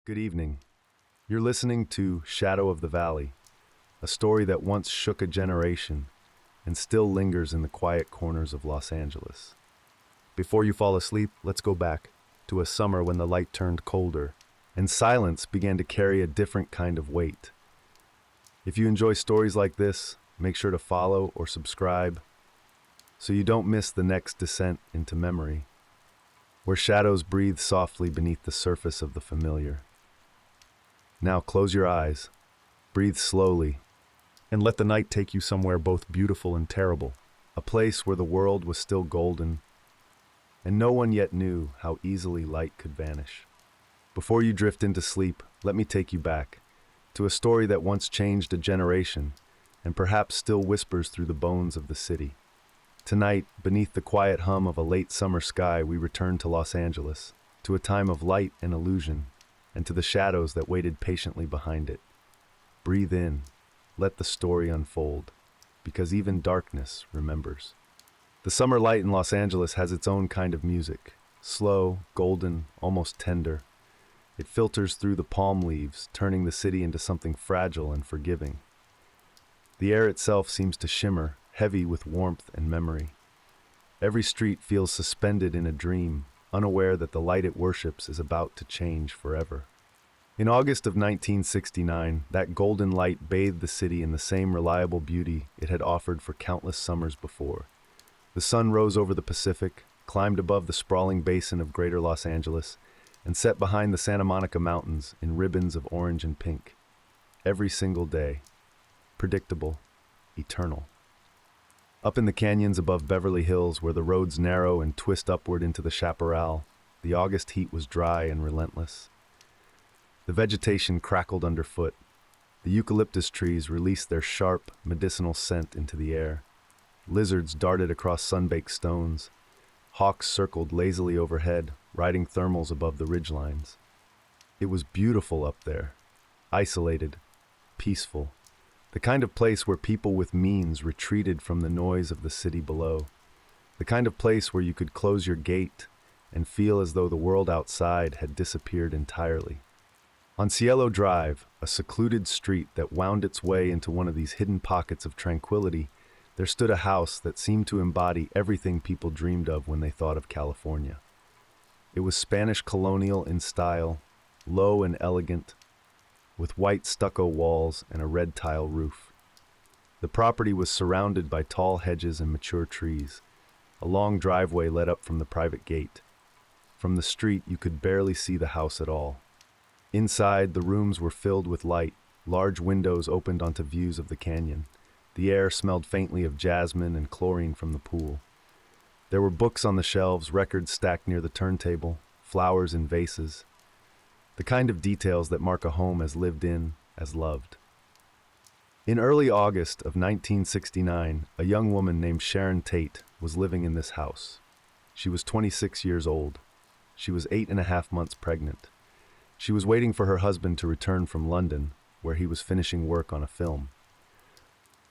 Good evening. You're listening to Shadow of the Valley, a story that once shook a generation and still lingers in the quiet corners of Los Angeles. Before you fall asleep, let's go back to a summer when the light turned colder and silence began to carry a different kind of weight. If you enjoy stories like this, make sure to follow or subscribe so you don't miss the next descent into memory, where shadows breathe softly beneath the surface of the familiar. Now close your eyes, breathe slowly, and let the night take you somewhere both beautiful and terrible, a place where the world was still golden, and no one yet knew how easily light could vanish. Before you drift into sleep, let me take you back to a story that once changed a generation and perhaps still whispers through the bones of the city. Tonight, beneath the quiet hum of a late summer sky, we return to Los Angeles, to a time of light and illusion, and to the shadows that waited patiently behind it. Breathe in, let the story unfold, because even darkness remembers. The summer light in Los Angeles has its own kind of music, slow, golden, almost tender. It filters through the palm leaves, turning the city into something fragile and forgiving. The air itself seems to shimmer, heavy with warmth and memory. Every street feels suspended in a dream, unaware that the light it worships is about to change forever. In August of 1969, that golden light bathed the city in the same reliable beauty it had offered for countless summers before. The sun rose over the Pacific, climbed above the sprawling basin of Greater Los Angeles, and set behind the Santa Monica Mountains in ribbons of orange and pink. Every single day. Predictable, eternal. Up in the canyons above Beverly Hills, where the roads narrow and twist upward into the chaparral, the August heat was dry and relentless. The vegetation crackled underfoot. The eucalyptus trees released their sharp, medicinal scent into the air. Lizards darted across sun-baked stones. Hawks circled lazily overhead, riding thermals above the ridgelines. It was beautiful up there, isolated, peaceful. The kind of place where people with means retreated from the noise of the city below. The kind of place where you could close your gate and feel as though the world outside had disappeared entirely. On Cielo Drive, a secluded street that wound its way into one of these hidden pockets of tranquility, there stood a house that seemed to embody everything people dreamed of when they thought of California. It was Spanish colonial in style, low and elegant, with white stucco walls and a red tile roof. The property was surrounded by tall hedges and mature trees. A long driveway led up from the private gate. From the street, you could barely see the house at all. Inside, the rooms were filled with light. Large windows opened onto views of the canyon. The air smelled faintly of jasmine and chlorine from the pool. There were books on the shelves, records stacked near the turntable, flowers in vases. The kind of details that mark a home as lived in, as loved. In early August of 1969, a young woman named Sharon Tate was living in this house. She was 26 years old. She was 8.5 months pregnant. She was waiting for her husband to return from London, where he was finishing work on a film.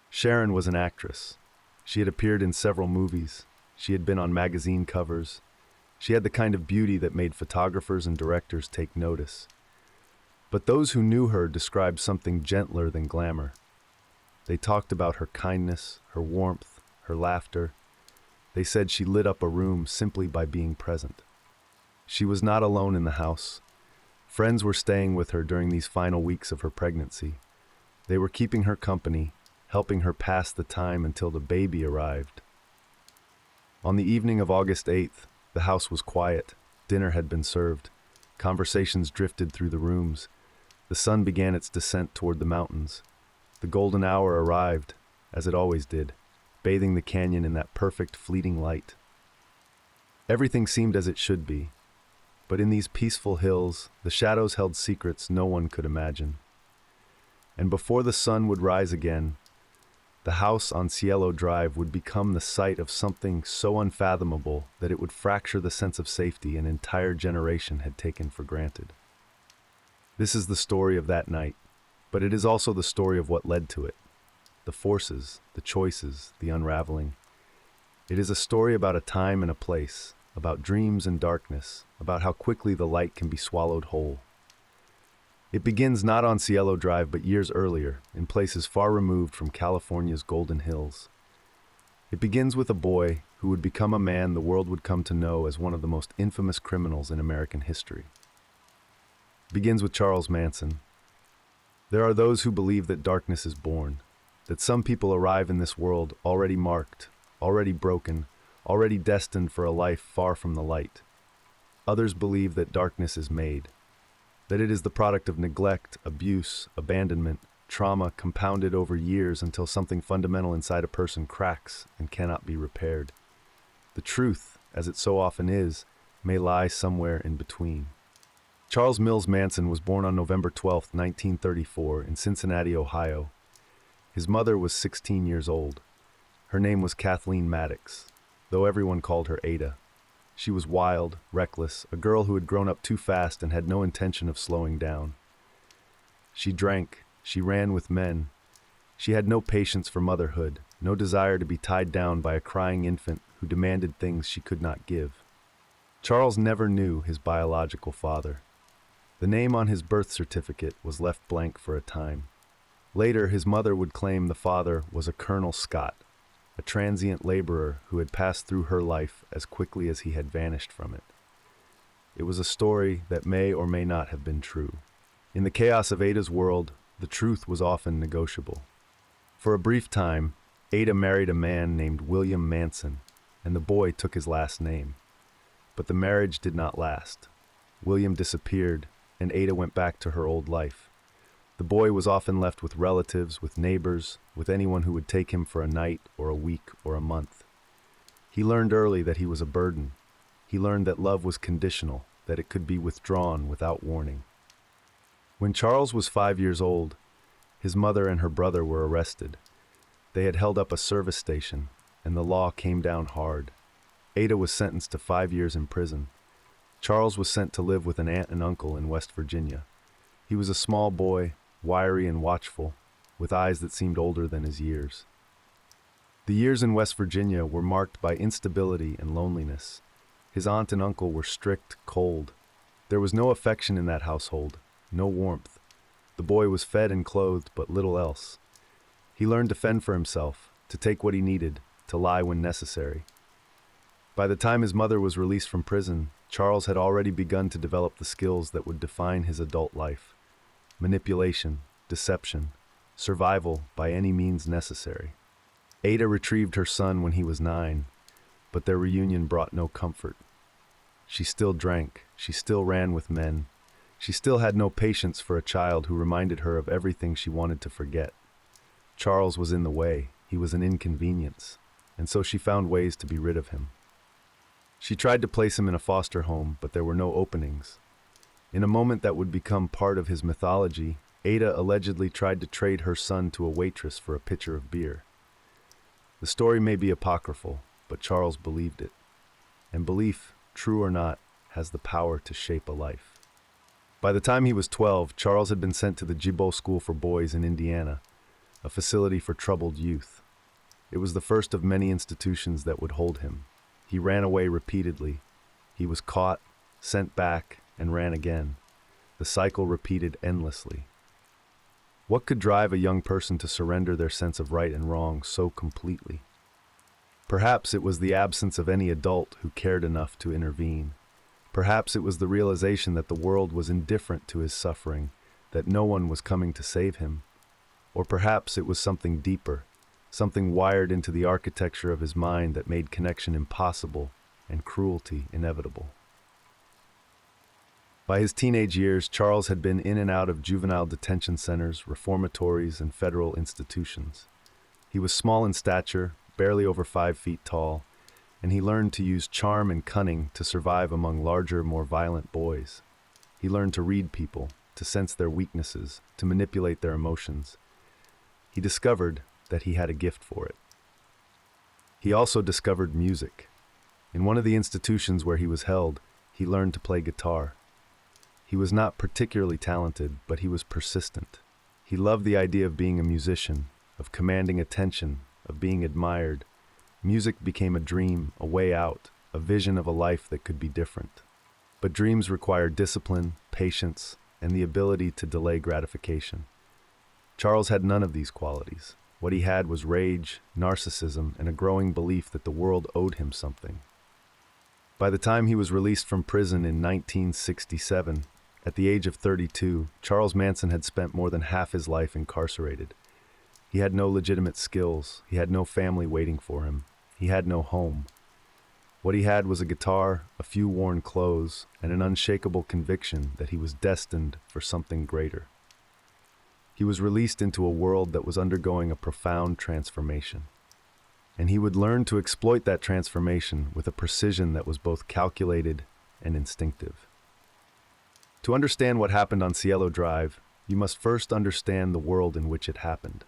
Sharon was an actress. She had appeared in several movies. She had been on magazine covers. She had the kind of beauty that made photographers and directors take notice. But those who knew her described something gentler than glamour. They talked about her kindness, her warmth, her laughter. They said she lit up a room simply by being present. She was not alone in the house. Friends were staying with her during these final weeks of her pregnancy. They were keeping her company, helping her pass the time until the baby arrived. On the evening of August 8th, the house was quiet. Dinner had been served. Conversations drifted through the rooms. The sun began its descent toward the mountains. The golden hour arrived, as it always did, bathing the canyon in that perfect, fleeting light. Everything seemed as it should be, but in these peaceful hills, the shadows held secrets no one could imagine. And before the sun would rise again, the house on Cielo Drive would become the site of something so unfathomable that it would fracture the sense of safety an entire generation had taken for granted. This is the story of that night, but it is also the story of what led to it. The forces, the choices, the unraveling. It is a story about a time and a place, about dreams and darkness, about how quickly the light can be swallowed whole. It begins not on Cielo Drive but years earlier, in places far removed from California's Golden Hills. It begins with a boy who would become a man the world would come to know as one of the most infamous criminals in American history. It begins with Charles Manson. There are those who believe that darkness is born, that some people arrive in this world already marked, already broken, already destined for a life far from the light. Others believe that darkness is made, that it is the product of neglect, abuse, abandonment, trauma compounded over years until something fundamental inside a person cracks and cannot be repaired. The truth, as it so often is, may lie somewhere in between. Charles Mills Manson was born on November 12, 1934, in Cincinnati, Ohio. His mother was 16 years old. Her name was Kathleen Maddox, though everyone called her Ada. She was wild, reckless, a girl who had grown up too fast and had no intention of slowing down. She drank, she ran with men. She had no patience for motherhood, no desire to be tied down by a crying infant who demanded things she could not give. Charles never knew his biological father. The name on his birth certificate was left blank for a time. Later, his mother would claim the father was a Colonel Scott, a transient laborer who had passed through her life as quickly as he had vanished from it. It was a story that may or may not have been true. In the chaos of Ada's world, the truth was often negotiable. For a brief time, Ada married a man named William Manson, and the boy took his last name. But the marriage did not last. William disappeared, and Ada went back to her old life. The boy was often left with relatives, with neighbors, with anyone who would take him for a night or a week or a month. He learned early that he was a burden. He learned that love was conditional, that it could be withdrawn without warning. When Charles was 5 years old, his mother and her brother were arrested. They had held up a service station, and the law came down hard. Ada was sentenced to 5 years in prison. Charles was sent to live with an aunt and uncle in West Virginia. He was a small boy, wiry and watchful, with eyes that seemed older than his years. The years in West Virginia were marked by instability and loneliness. His aunt and uncle were strict, cold. There was no affection in that household, no warmth. The boy was fed and clothed, but little else. He learned to fend for himself, to take what he needed, to lie when necessary. By the time his mother was released from prison, Charles had already begun to develop the skills that would define his adult life. Manipulation, deception, survival by any means necessary. Ada retrieved her son when he was 9, but their reunion brought no comfort. She still drank, she still ran with men, she still had no patience for a child who reminded her of everything she wanted to forget. Charles was in the way, he was an inconvenience, and so she found ways to be rid of him. She tried to place him in a foster home, but there were no openings. In a moment that would become part of his mythology, Ada allegedly tried to trade her son to a waitress for a pitcher of beer. The story may be apocryphal, but Charles believed it. And belief, true or not, has the power to shape a life. By the time he was 12, Charles had been sent to the Gibeau School for Boys in Indiana, a facility for troubled youth. It was the first of many institutions that would hold him. He ran away repeatedly. He was caught, sent back, and ran again. The cycle repeated endlessly. What could drive a young person to surrender their sense of right and wrong so completely? Perhaps it was the absence of any adult who cared enough to intervene. Perhaps it was the realization that the world was indifferent to his suffering, that no one was coming to save him. Or perhaps it was something deeper, something wired into the architecture of his mind that made connection impossible and cruelty inevitable. By his teenage years, Charles had been in and out of juvenile detention centers, reformatories, and federal institutions. He was small in stature, barely over 5 feet tall, and he learned to use charm and cunning to survive among larger, more violent boys. He learned to read people, to sense their weaknesses, to manipulate their emotions. He discovered that he had a gift for it. He also discovered music. In one of the institutions where he was held, he learned to play guitar. He was not particularly talented, but he was persistent. He loved the idea of being a musician, of commanding attention, of being admired, Music became a dream, a way out, a vision of a life that could be different. But dreams require discipline, patience, and the ability to delay gratification. Charles had none of these qualities. What he had was rage, narcissism, and a growing belief that the world owed him something. By the time he was released from prison in 1967, at the age of 32, Charles Manson had spent more than half his life incarcerated. He had no legitimate skills. He had no family waiting for him. He had no home. What he had was a guitar, a few worn clothes, and an unshakable conviction that he was destined for something greater. He was released into a world that was undergoing a profound transformation. And he would learn to exploit that transformation with a precision that was both calculated and instinctive. To understand what happened on Cielo Drive, you must first understand the world in which it happened.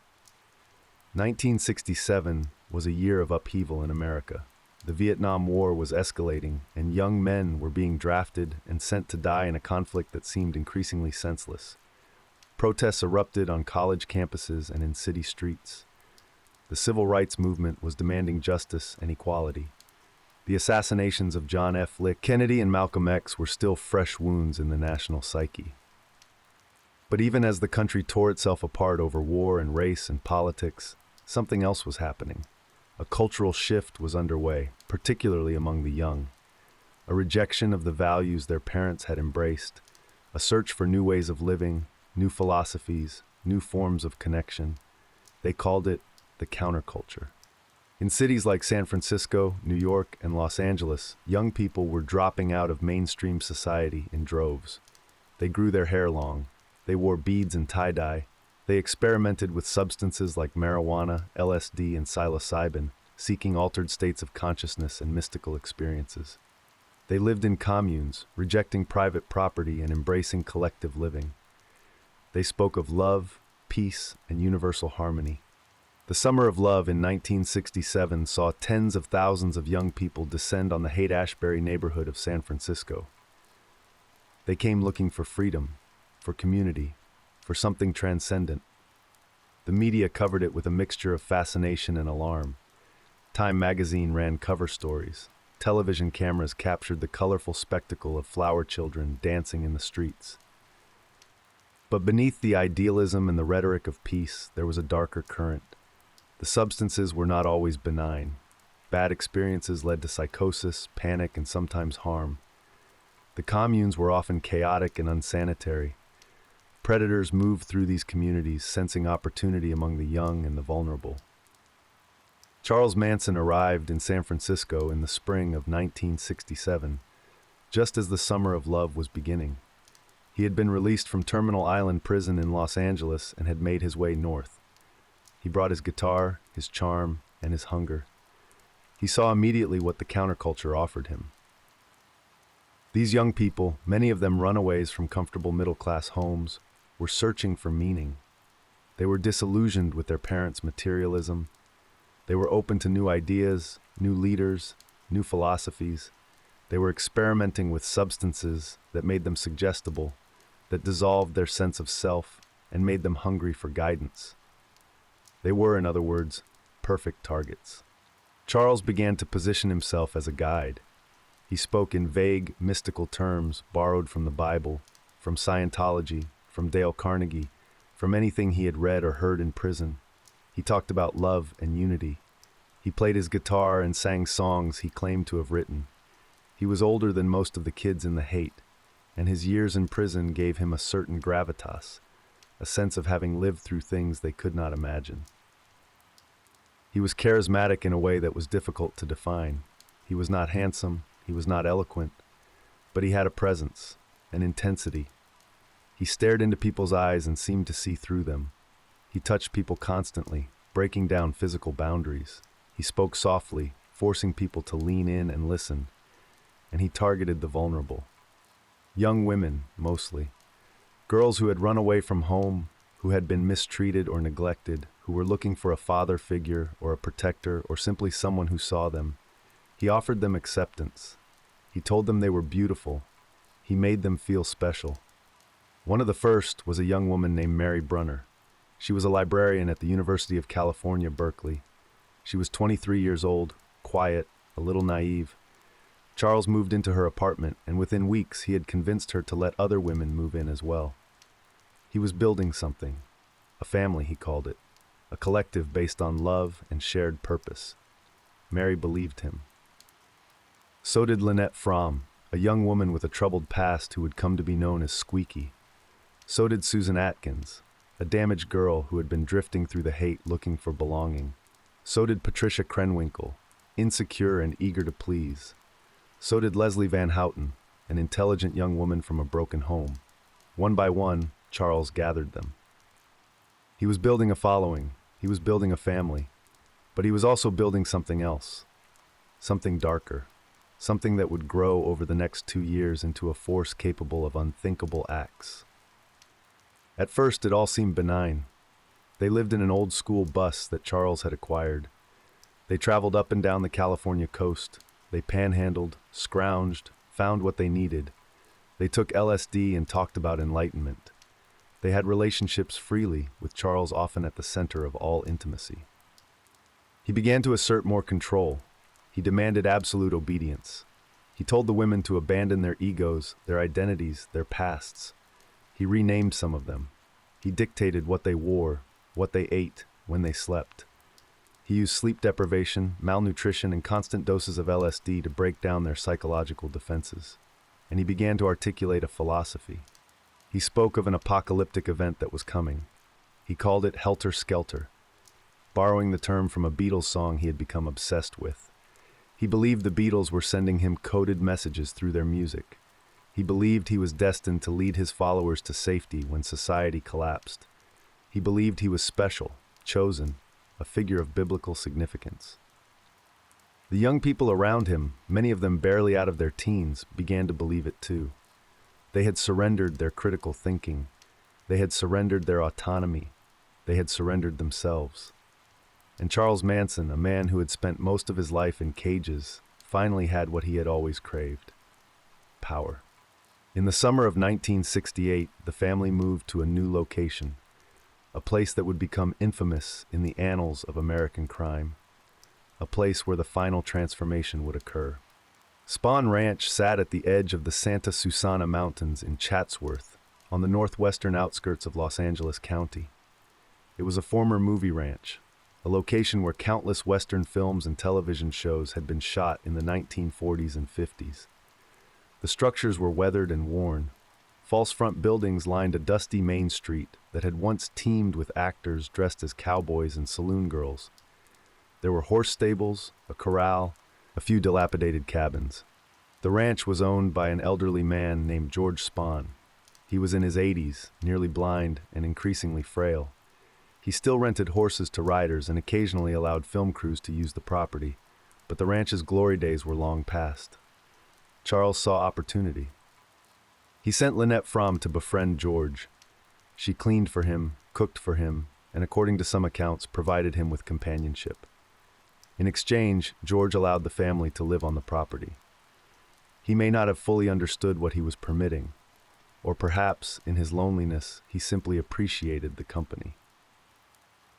1967 was a year of upheaval in America. The Vietnam War was escalating, and young men were being drafted and sent to die in a conflict that seemed increasingly senseless. Protests erupted on college campuses and in city streets. The civil rights movement was demanding justice and equality. The assassinations of John F. Kennedy and Malcolm X were still fresh wounds in the national psyche. But even as the country tore itself apart over war and race and politics, something else was happening. A cultural shift was underway, particularly among the young. A rejection of the values their parents had embraced, a search for new ways of living, new philosophies, new forms of connection. They called it the counterculture. In cities like San Francisco, New York, and Los Angeles, young people were dropping out of mainstream society in droves. They grew their hair long. They wore beads and tie-dye. They experimented with substances like marijuana, LSD, and psilocybin, seeking altered states of consciousness and mystical experiences. They lived in communes, rejecting private property and embracing collective living. They spoke of love, peace, and universal harmony. The Summer of Love in 1967 saw tens of thousands of young people descend on the Haight-Ashbury neighborhood of San Francisco. They came looking for freedom, for community, for something transcendent. The media covered it with a mixture of fascination and alarm. Time magazine ran cover stories. Television cameras captured the colorful spectacle of flower children dancing in the streets. But beneath the idealism and the rhetoric of peace, there was a darker current. The substances were not always benign. Bad experiences led to psychosis, panic, and sometimes harm. The communes were often chaotic and unsanitary. Predators moved through these communities, sensing opportunity among the young and the vulnerable. Charles Manson arrived in San Francisco in the spring of 1967, just as the Summer of Love was beginning. He had been released from Terminal Island Prison in Los Angeles and had made his way north. He brought his guitar, his charm, and his hunger. He saw immediately what the counterculture offered him. These young people, many of them runaways from comfortable middle-class homes, were searching for meaning. They were disillusioned with their parents' materialism. They were open to new ideas, new leaders, new philosophies. They were experimenting with substances that made them suggestible, that dissolved their sense of self and made them hungry for guidance. They were, in other words, perfect targets. Charles began to position himself as a guide. He spoke in vague, mystical terms borrowed from the Bible, from Scientology, from Dale Carnegie, from anything he had read or heard in prison. He talked about love and unity. He played his guitar and sang songs he claimed to have written. He was older than most of the kids in the Haight, and his years in prison gave him a certain gravitas, a sense of having lived through things they could not imagine. He was charismatic in a way that was difficult to define. He was not handsome, he was not eloquent, but he had a presence, an intensity. He stared into people's eyes and seemed to see through them. He touched people constantly, breaking down physical boundaries. He spoke softly, forcing people to lean in and listen. And he targeted the vulnerable. Young women, mostly. Girls who had run away from home, who had been mistreated or neglected, who were looking for a father figure or a protector or simply someone who saw them. He offered them acceptance. He told them they were beautiful. He made them feel special. One of the first was a young woman named Mary Brunner. She was a librarian at the University of California, Berkeley. She was 23 years old, quiet, a little naive. Charles moved into her apartment, and within weeks he had convinced her to let other women move in as well. He was building something, a family he called it, a collective based on love and shared purpose. Mary believed him. So did Lynette Fromm, a young woman with a troubled past who would come to be known as Squeaky. So did Susan Atkins, a damaged girl who had been drifting through the hate looking for belonging. So did Patricia Krenwinkel, insecure and eager to please. So did Leslie Van Houten, an intelligent young woman from a broken home. One by one, Charles gathered them. He was building a following, he was building a family, but he was also building something else, something darker, something that would grow over the next 2 years into a force capable of unthinkable acts. At first, it all seemed benign. They lived in an old school bus that Charles had acquired. They traveled up and down the California coast. They panhandled, scrounged, found what they needed. They took LSD and talked about enlightenment. They had relationships freely, with Charles often at the center of all intimacy. He began to assert more control. He demanded absolute obedience. He told the women to abandon their egos, their identities, their pasts. He renamed some of them. He dictated what they wore, what they ate, when they slept. He used sleep deprivation, malnutrition, and constant doses of LSD to break down their psychological defenses. And he began to articulate a philosophy. He spoke of an apocalyptic event that was coming. He called it Helter Skelter, borrowing the term from a Beatles song he had become obsessed with. He believed the Beatles were sending him coded messages through their music. He believed he was destined to lead his followers to safety when society collapsed. He believed he was special, chosen, a figure of biblical significance. The young people around him, many of them barely out of their teens, began to believe it too. They had surrendered their critical thinking. They had surrendered their autonomy. They had surrendered themselves. And Charles Manson, a man who had spent most of his life in cages, finally had what he had always craved: power. In the summer of 1968, the family moved to a new location, a place that would become infamous in the annals of American crime, a place where the final transformation would occur. Spahn Ranch sat at the edge of the Santa Susana Mountains in Chatsworth, on the northwestern outskirts of Los Angeles County. It was a former movie ranch, a location where countless Western films and television shows had been shot in the 1940s and 50s. The structures were weathered and worn. False front buildings lined a dusty main street that had once teemed with actors dressed as cowboys and saloon girls. There were horse stables, a corral, a few dilapidated cabins. The ranch was owned by an elderly man named George Spahn. He was in his 80s, nearly blind and increasingly frail. He still rented horses to riders and occasionally allowed film crews to use the property, but the ranch's glory days were long past. Charles saw opportunity. He sent Lynette Fromm to befriend George. She cleaned for him, cooked for him, and according to some accounts, provided him with companionship. In exchange, George allowed the family to live on the property. He may not have fully understood what he was permitting, or perhaps, in his loneliness, he simply appreciated the company.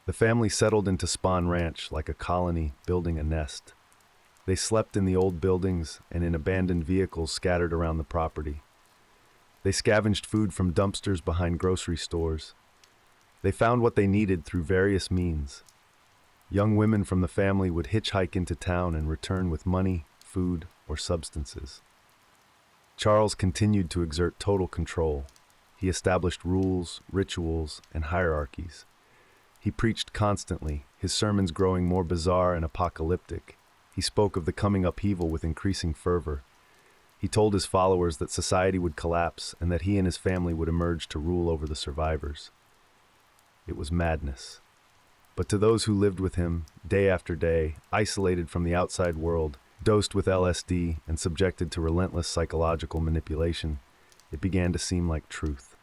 The family settled into Spahn Ranch like a colony building a nest. They slept in the old buildings and in abandoned vehicles scattered around the property. They scavenged food from dumpsters behind grocery stores. They found what they needed through various means. Young women from the family would hitchhike into town and return with money, food, or substances. Charles continued to exert total control. He established rules, rituals, and hierarchies. He preached constantly, his sermons growing more bizarre and apocalyptic. He spoke of the coming upheaval with increasing fervor. He told his followers that society would collapse and that he and his family would emerge to rule over the survivors. It was madness. But to those who lived with him, day after day, isolated from the outside world, dosed with LSD and subjected to relentless psychological manipulation, it began to seem like truth.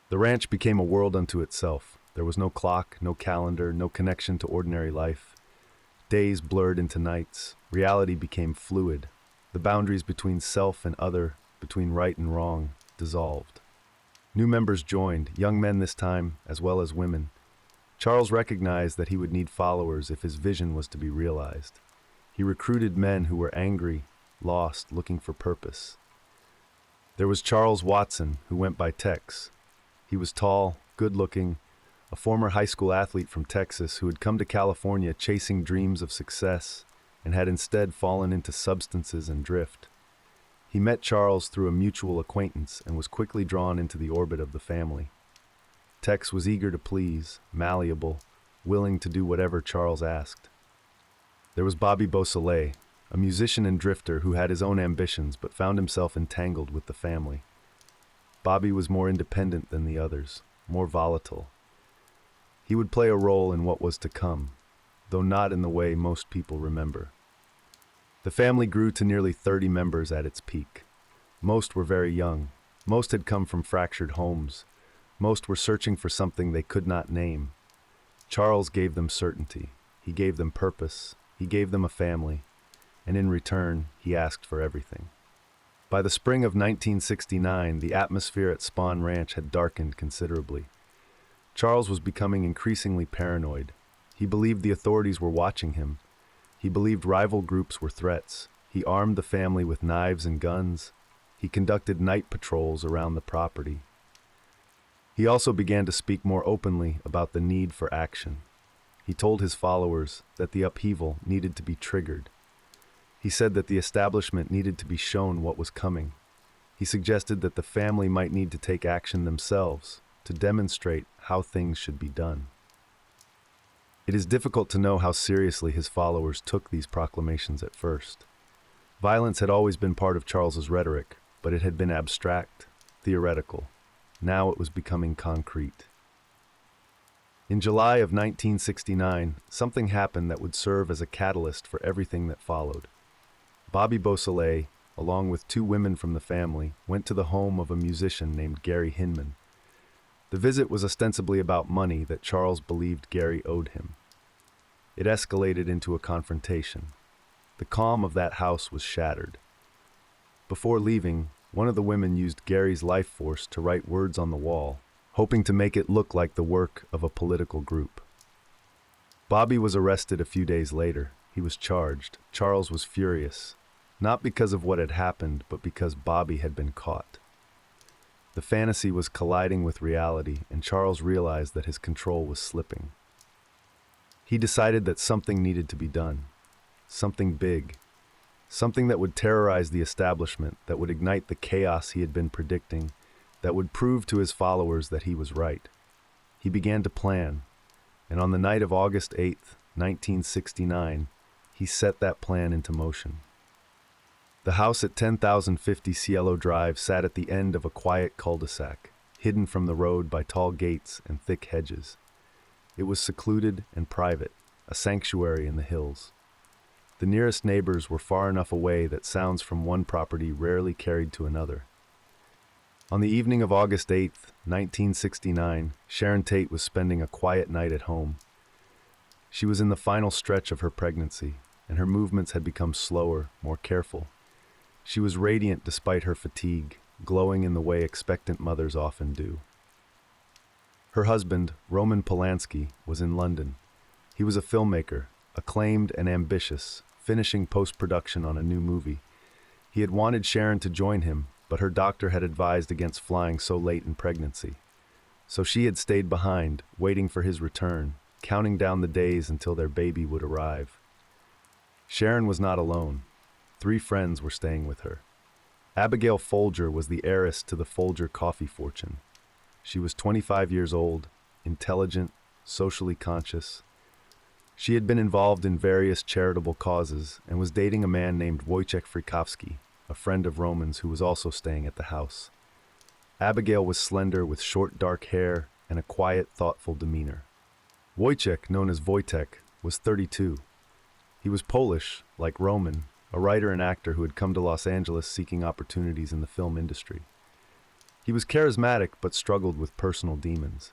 The ranch became a world unto itself. There was no clock, no calendar, no connection to ordinary life. Days blurred into nights. Reality became fluid. The boundaries between self and other, between right and wrong, dissolved. New members joined, young men this time, as well as women. Charles recognized that he would need followers if his vision was to be realized. He recruited men who were angry, lost, looking for purpose. There was Charles Watson, who went by Tex. He was tall, good-looking, a former high school athlete from Texas who had come to California chasing dreams of success and had instead fallen into substances and drift. He met Charles through a mutual acquaintance and was quickly drawn into the orbit of the family. Tex was eager to please, malleable, willing to do whatever Charles asked. There was Bobby Beausoleil, a musician and drifter who had his own ambitions but found himself entangled with the family. Bobby was more independent than the others, more volatile. He would play a role in what was to come, though not in the way most people remember. The family grew to nearly 30 members at its peak. Most were very young. Most had come from fractured homes. Most were searching for something they could not name. Charles gave them certainty. He gave them purpose. He gave them a family. And in return, he asked for everything. By the spring of 1969, the atmosphere at Spawn Ranch had darkened considerably. Charles was becoming increasingly paranoid. He believed the authorities were watching him. He believed rival groups were threats. He armed the family with knives and guns. He conducted night patrols around the property. He also began to speak more openly about the need for action. He told his followers that the upheaval needed to be triggered. He said that the establishment needed to be shown what was coming. He suggested that the family might need to take action themselves to demonstrate how things should be done. It is difficult to know how seriously his followers took these proclamations at first. Violence had always been part of Charles's rhetoric, but it had been abstract, theoretical. Now it was becoming concrete. In July of 1969, something happened that would serve as a catalyst for everything that followed. Bobby Beausoleil, along with 2 women from the family, went to the home of a musician named Gary Hinman. The visit was ostensibly about money that Charles believed Gary owed him. It escalated into a confrontation. The calm of that house was shattered. Before leaving, one of the women used Gary's life force to write words on the wall, hoping to make it look like the work of a political group. Bobby was arrested a few days later. He was charged. Charles was furious, not because of what had happened, but because Bobby had been caught. The fantasy was colliding with reality, and Charles realized that his control was slipping. He decided that something needed to be done. Something big. Something that would terrorize the establishment, that would ignite the chaos he had been predicting, that would prove to his followers that he was right. He began to plan, and on the night of August 8th, 1969, he set that plan into motion. The house at 10,050 Cielo Drive sat at the end of a quiet cul-de-sac, hidden from the road by tall gates and thick hedges. It was secluded and private, a sanctuary in the hills. The nearest neighbors were far enough away that sounds from one property rarely carried to another. On the evening of August 8th, 1969, Sharon Tate was spending a quiet night at home. She was in the final stretch of her pregnancy, and her movements had become slower, more careful. She was radiant despite her fatigue, glowing in the way expectant mothers often do. Her husband, Roman Polanski, was in London. He was a filmmaker, acclaimed and ambitious, finishing post-production on a new movie. He had wanted Sharon to join him, but her doctor had advised against flying so late in pregnancy. So she had stayed behind, waiting for his return, counting down the days until their baby would arrive. Sharon was not alone. 3 friends were staying with her. Abigail Folger was the heiress to the Folger coffee fortune. She was 25 years old, intelligent, socially conscious. She had been involved in various charitable causes and was dating a man named Wojciech Frykowski, a friend of Roman's who was also staying at the house. Abigail was slender with short dark hair and a quiet, thoughtful demeanor. Wojciech, known as Wojtek, was 32. He was Polish, like Roman, a writer and actor who had come to Los Angeles seeking opportunities in the film industry. He was charismatic but struggled with personal demons.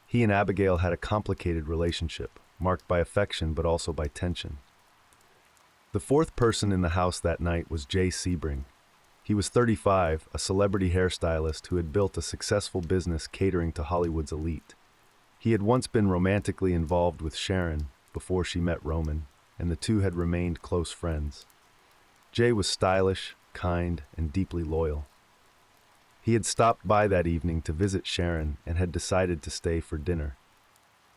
He and Abigail had a complicated relationship, marked by affection but also by tension. The 4th person in the house that night was Jay Sebring. He was 35, a celebrity hairstylist who had built a successful business catering to Hollywood's elite. He had once been romantically involved with Sharon before she met Roman. and the two had remained close friends. Jay was stylish, kind, and deeply loyal. He had stopped by that evening to visit Sharon and had decided to stay for dinner.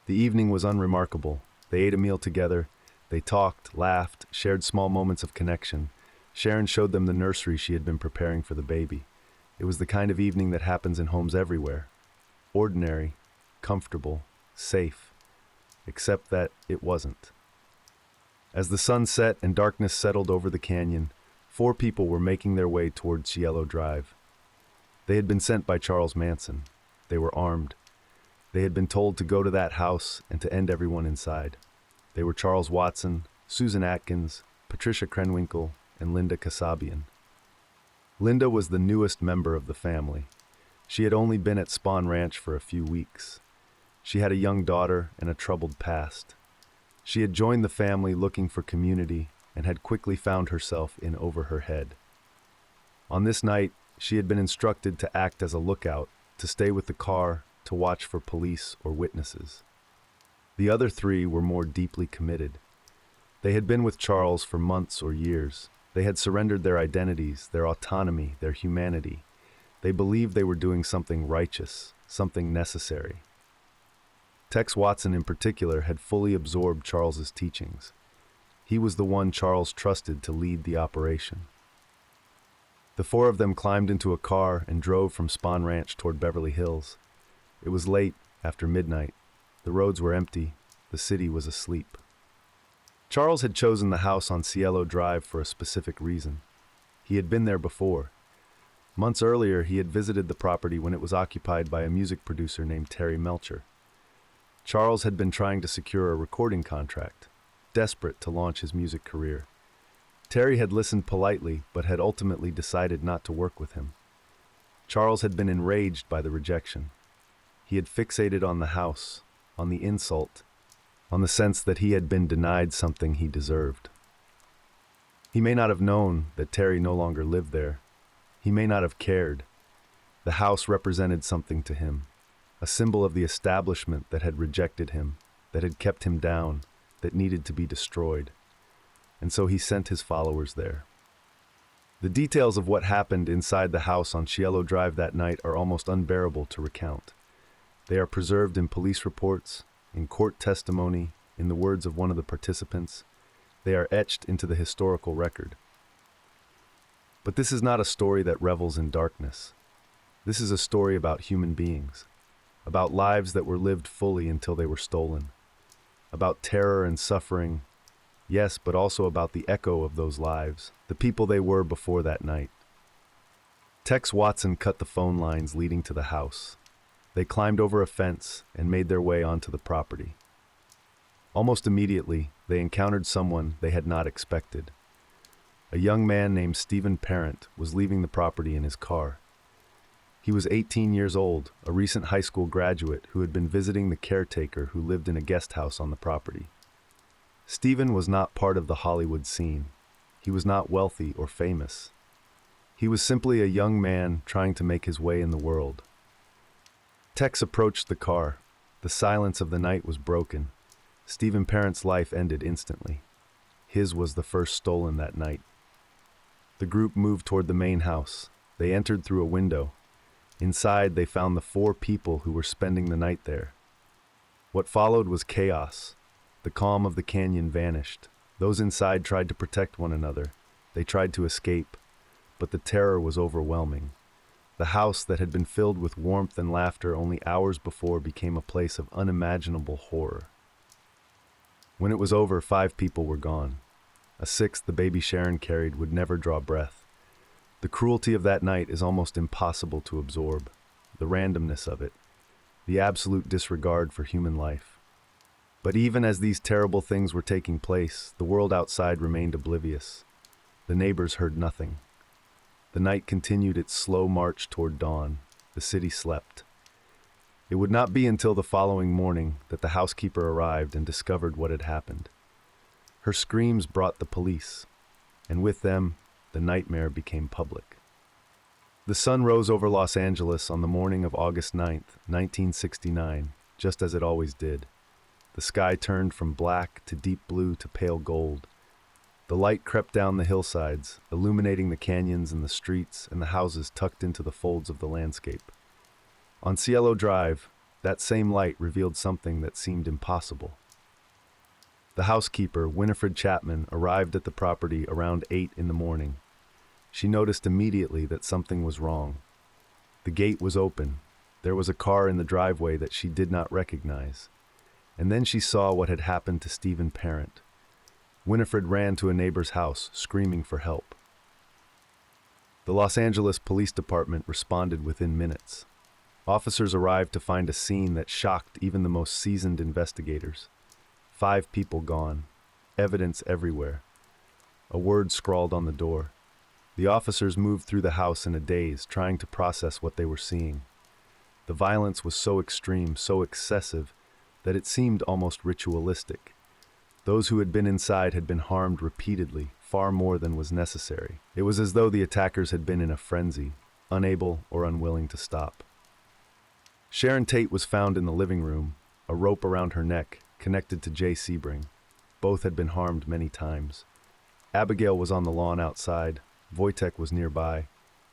The evening was unremarkable. They ate a meal together. They talked, laughed, shared small moments of connection. Sharon showed them the nursery she had been preparing for the baby. It was the kind of evening that happens in homes everywhere. Ordinary, comfortable, safe. Except that it wasn't. As the sun set and darkness settled over the canyon, 4 people were making their way toward Cielo Drive. They had been sent by Charles Manson. They were armed. They had been told to go to that house and to end everyone inside. They were Charles Watson, Susan Atkins, Patricia Krenwinkel, and Linda Kasabian. Linda was the newest member of the family. She had only been at Spawn Ranch for a few weeks. She had a young daughter and a troubled past. She had joined the family looking for community and had quickly found herself in over her head. On this night, she had been instructed to act as a lookout, to stay with the car, to watch for police or witnesses. The other 3 were more deeply committed. They had been with Charles for months or years. They had surrendered their identities, their autonomy, their humanity. They believed they were doing something righteous, something necessary. Tex Watson in particular had fully absorbed Charles's teachings. He was the one Charles trusted to lead the operation. The 4 of them climbed into a car and drove from Spawn Ranch toward Beverly Hills. It was late, after midnight. The roads were empty. The city was asleep. Charles had chosen the house on Cielo Drive for a specific reason. He had been there before. Months earlier, he had visited the property when it was occupied by a music producer named Terry Melcher. Charles had been trying to secure a recording contract, desperate to launch his music career. Terry had listened politely, but had ultimately decided not to work with him. Charles had been enraged by the rejection. He had fixated on the house, on the insult, on the sense that he had been denied something he deserved. He may not have known that Terry no longer lived there. He may not have cared. The house represented something to him, a symbol of the establishment that had rejected him, that had kept him down, that needed to be destroyed. And so he sent his followers there. The details of what happened inside the house on Cielo Drive that night are almost unbearable to recount. They are preserved in police reports, in court testimony, in the words of one of the participants. They are etched into the historical record. But this is not a story that revels in darkness. This is a story about human beings, about lives that were lived fully until they were stolen, about terror and suffering. Yes, but also about the echo of those lives, the people they were before that night. Tex Watson cut the phone lines leading to the house. They climbed over a fence and made their way onto the property. Almost immediately, they encountered someone they had not expected. A young man named Stephen Parent was leaving the property in his car. He was 18 years old, a recent high school graduate who had been visiting the caretaker who lived in a guest house on the property. Stephen was not part of the Hollywood scene. He was not wealthy or famous. He was simply a young man trying to make his way in the world. Tex approached the car. The silence of the night was broken. Stephen Parent's life ended instantly. His was the first stolen that night. The group moved toward the main house. They entered through a window. Inside, they found the 4 people who were spending the night there. What followed was chaos. The calm of the canyon vanished. Those inside tried to protect one another. They tried to escape, but the terror was overwhelming. The house that had been filled with warmth and laughter only hours before became a place of unimaginable horror. When it was over, 5 people were gone. A 6th, the baby Sharon carried, would never draw breath. The cruelty of that night is almost impossible to absorb. The randomness of it, the absolute disregard for human life. But even as these terrible things were taking place, the world outside remained oblivious. The neighbors heard nothing. The night continued its slow march toward dawn. The city slept. It would not be until the following morning that the housekeeper arrived and discovered what had happened. Her screams brought the police, and with them, the nightmare became public. The sun rose over Los Angeles on the morning of August 9th, 1969, just as it always did. The sky turned from black to deep blue to pale gold. The light crept down the hillsides, illuminating the canyons and the streets and the houses tucked into the folds of the landscape. On Cielo Drive, that same light revealed something that seemed impossible. The housekeeper, Winifred Chapman, arrived at the property around 8 in the morning. She noticed immediately that something was wrong. The gate was open. There was a car in the driveway that she did not recognize. And then she saw what had happened to Stephen Parent. Winifred ran to a neighbor's house, screaming for help. The Los Angeles Police Department responded within minutes. Officers arrived to find a scene that shocked even the most seasoned investigators. 5 people gone, evidence everywhere. A word scrawled on the door. The officers moved through the house in a daze, trying to process what they were seeing. The violence was so extreme, so excessive, that it seemed almost ritualistic. Those who had been inside had been harmed repeatedly, far more than was necessary. It was as though the attackers had been in a frenzy, unable or unwilling to stop. Sharon Tate was found in the living room, a rope around her neck, connected to Jay Sebring. Both had been harmed many times. Abigail was on the lawn outside. Wojtek was nearby.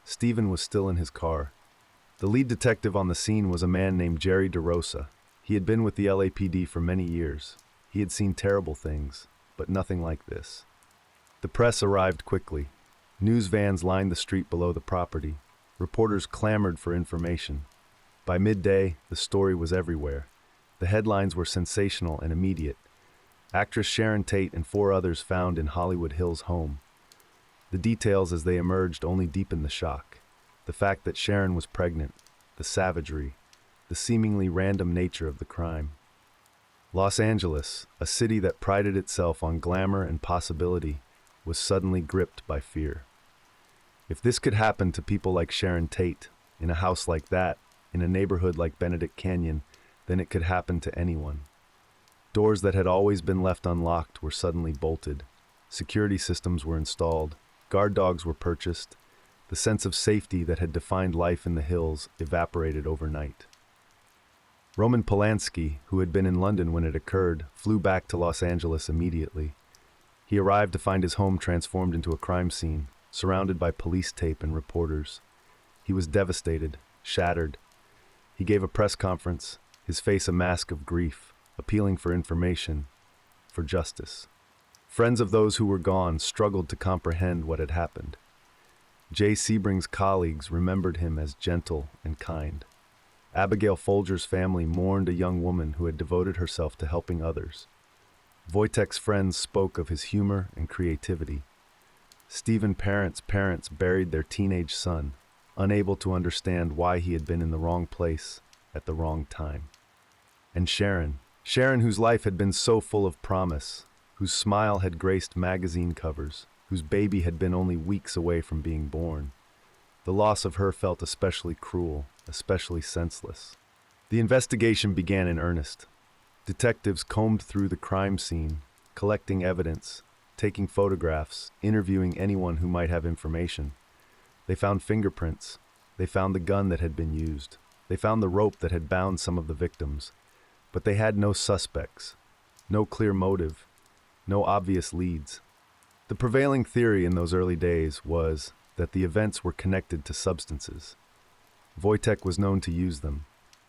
Stephen was still in his car. The lead detective on the scene was a man named Jerry DeRosa. He had been with the LAPD for many years. He had seen terrible things, but nothing like this. The press arrived quickly. News vans lined the street below the property. Reporters clamored for information. By midday, the story was everywhere. The headlines were sensational and immediate. Actress Sharon Tate and 4 others found in Hollywood Hills' home. The details as they emerged only deepened the shock. The fact that Sharon was pregnant, the savagery, the seemingly random nature of the crime. Los Angeles, a city that prided itself on glamour and possibility, was suddenly gripped by fear. If this could happen to people like Sharon Tate, in a house like that, in a neighborhood like Benedict Canyon, then it could happen to anyone. Doors that had always been left unlocked were suddenly bolted. Security systems were installed. Guard dogs were purchased. The sense of safety that had defined life in the hills evaporated overnight. Roman Polanski, who had been in London when it occurred, flew back to Los Angeles immediately. He arrived to find his home transformed into a crime scene, surrounded by police tape and reporters. He was devastated, shattered. He gave a press conference, his face a mask of grief, appealing for information, for justice. Friends of those who were gone struggled to comprehend what had happened. Jay Sebring's colleagues remembered him as gentle and kind. Abigail Folger's family mourned a young woman who had devoted herself to helping others. Wojtek's friends spoke of his humor and creativity. Stephen Parent's parents buried their teenage son, unable to understand why he had been in the wrong place at the wrong time. And Sharon, whose life had been so full of promise, whose smile had graced magazine covers, whose baby had been only weeks away from being born. The loss of her felt especially cruel, especially senseless. The investigation began in earnest. Detectives combed through the crime scene, collecting evidence, taking photographs, interviewing anyone who might have information. They found fingerprints. They found the gun that had been used. They found the rope that had bound some of the victims. But they had no suspects, no clear motive, no obvious leads. The prevailing theory in those early days was that the events were connected to substances. Wojtek was known to use them,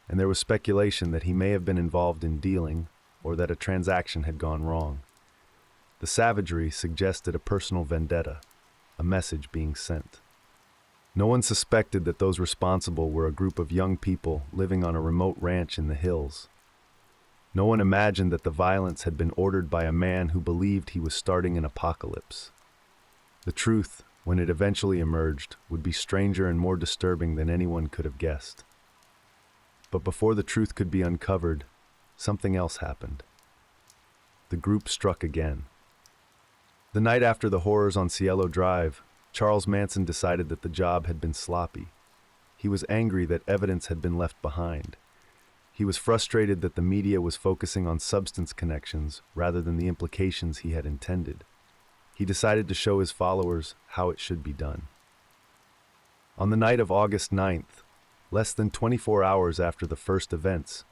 and there was speculation that he may have been involved in dealing or that a transaction had gone wrong. The savagery suggested a personal vendetta, a message being sent. No one suspected that those responsible were a group of young people living on a remote ranch in the hills. No one imagined that the violence had been ordered by a man who believed he was starting an apocalypse. The truth, when it eventually emerged, would be stranger and more disturbing than anyone could have guessed. But before the truth could be uncovered, something else happened. The group struck again. The night after the horrors on Cielo Drive, Charles Manson decided that the job had been sloppy. He was angry that evidence had been left behind. He was frustrated that the media was focusing on substance connections rather than the implications he had intended. He decided to show his followers how it should be done. On the night of August 9th, less than 24 hours after the first events,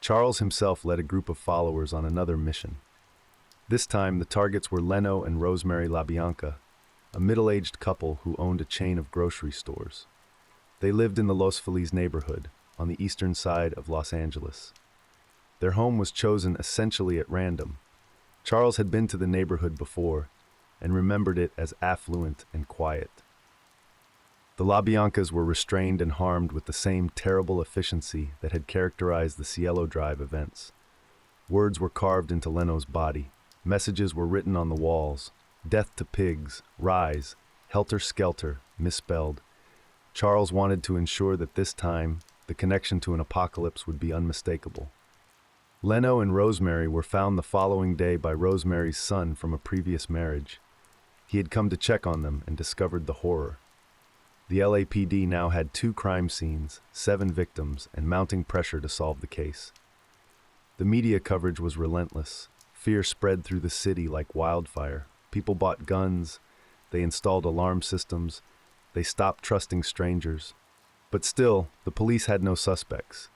Charles himself led a group of followers on another mission. This time, the targets were Leno and Rosemary LaBianca, a middle-aged couple who owned a chain of grocery stores. They lived in the Los Feliz neighborhood, on the eastern side of Los Angeles. Their home was chosen essentially at random. Charles had been to the neighborhood before and remembered it as affluent and quiet. The LaBiancas were restrained and harmed with the same terrible efficiency that had characterized the Cielo Drive events. Words were carved into Leno's body. Messages were written on the walls. Death to pigs, rise, helter-skelter, misspelled. Charles wanted to ensure that this time, the connection to an apocalypse would be unmistakable. Leno and Rosemary were found the following day by Rosemary's son from a previous marriage. He had come to check on them and discovered the horror. The LAPD now had 2 crime scenes, 7 victims, and mounting pressure to solve the case. The media coverage was relentless. Fear spread through the city like wildfire. People bought guns. They installed alarm systems. They stopped trusting strangers. But still, the police had no suspects.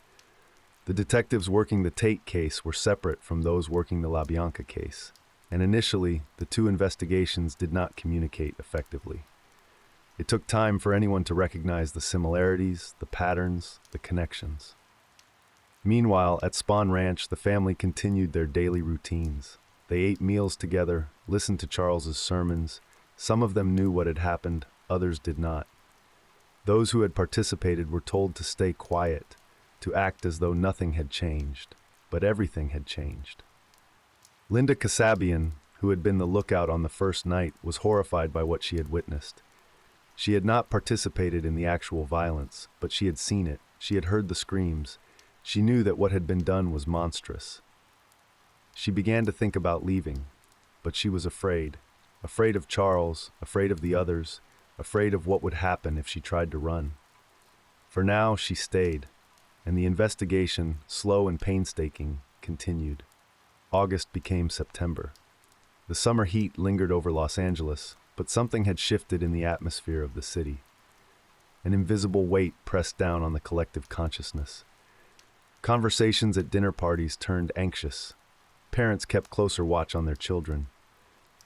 The detectives working the Tate case were separate from those working the LaBianca case, and initially, the 2 investigations did not communicate effectively. It took time for anyone to recognize the similarities, the patterns, the connections. Meanwhile, at Spawn Ranch, the family continued their daily routines. They ate meals together, listened to Charles's sermons. Some of them knew what had happened, others did not. Those who had participated were told to stay quiet, to act as though nothing had changed, but everything had changed. Linda Kasabian, who had been the lookout on the first night, was horrified by what she had witnessed. She had not participated in the actual violence, but she had seen it. She had heard the screams. She knew that what had been done was monstrous. She began to think about leaving, but she was afraid. Afraid of Charles, afraid of the others, afraid of what would happen if she tried to run. For now, she stayed, and the investigation, slow and painstaking, continued. August became September. The summer heat lingered over Los Angeles, but something had shifted in the atmosphere of the city. An invisible weight pressed down on the collective consciousness. Conversations at dinner parties turned anxious. Parents kept closer watch on their children.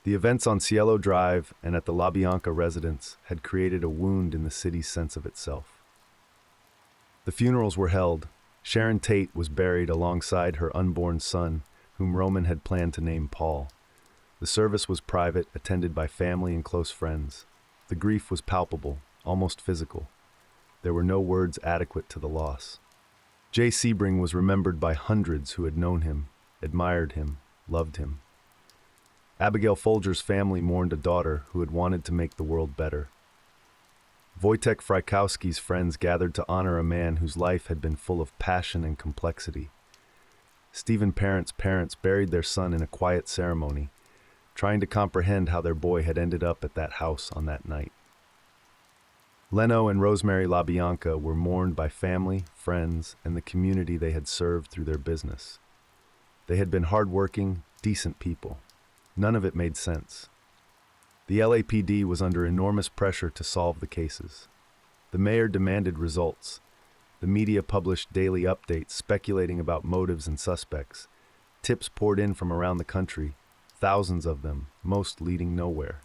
The events on Cielo Drive and at the LaBianca residence had created a wound in the city's sense of itself. The funerals were held. Sharon Tate was buried alongside her unborn son, whom Roman had planned to name Paul. The service was private, attended by family and close friends. The grief was palpable, almost physical. There were no words adequate to the loss. Jay Sebring was remembered by hundreds who had known him, admired him, loved him. Abigail Folger's family mourned a daughter who had wanted to make the world better. Wojtek Frykowski's friends gathered to honor a man whose life had been full of passion and complexity. Stephen Parent's parents buried their son in a quiet ceremony, trying to comprehend how their boy had ended up at that house on that night. Leno and Rosemary LaBianca were mourned by family, friends, and the community they had served through their business. They had been hardworking, decent people. None of it made sense. The LAPD was under enormous pressure to solve the cases. The mayor demanded results. The media published daily updates speculating about motives and suspects. Tips poured in from around the country, thousands of them, most leading nowhere.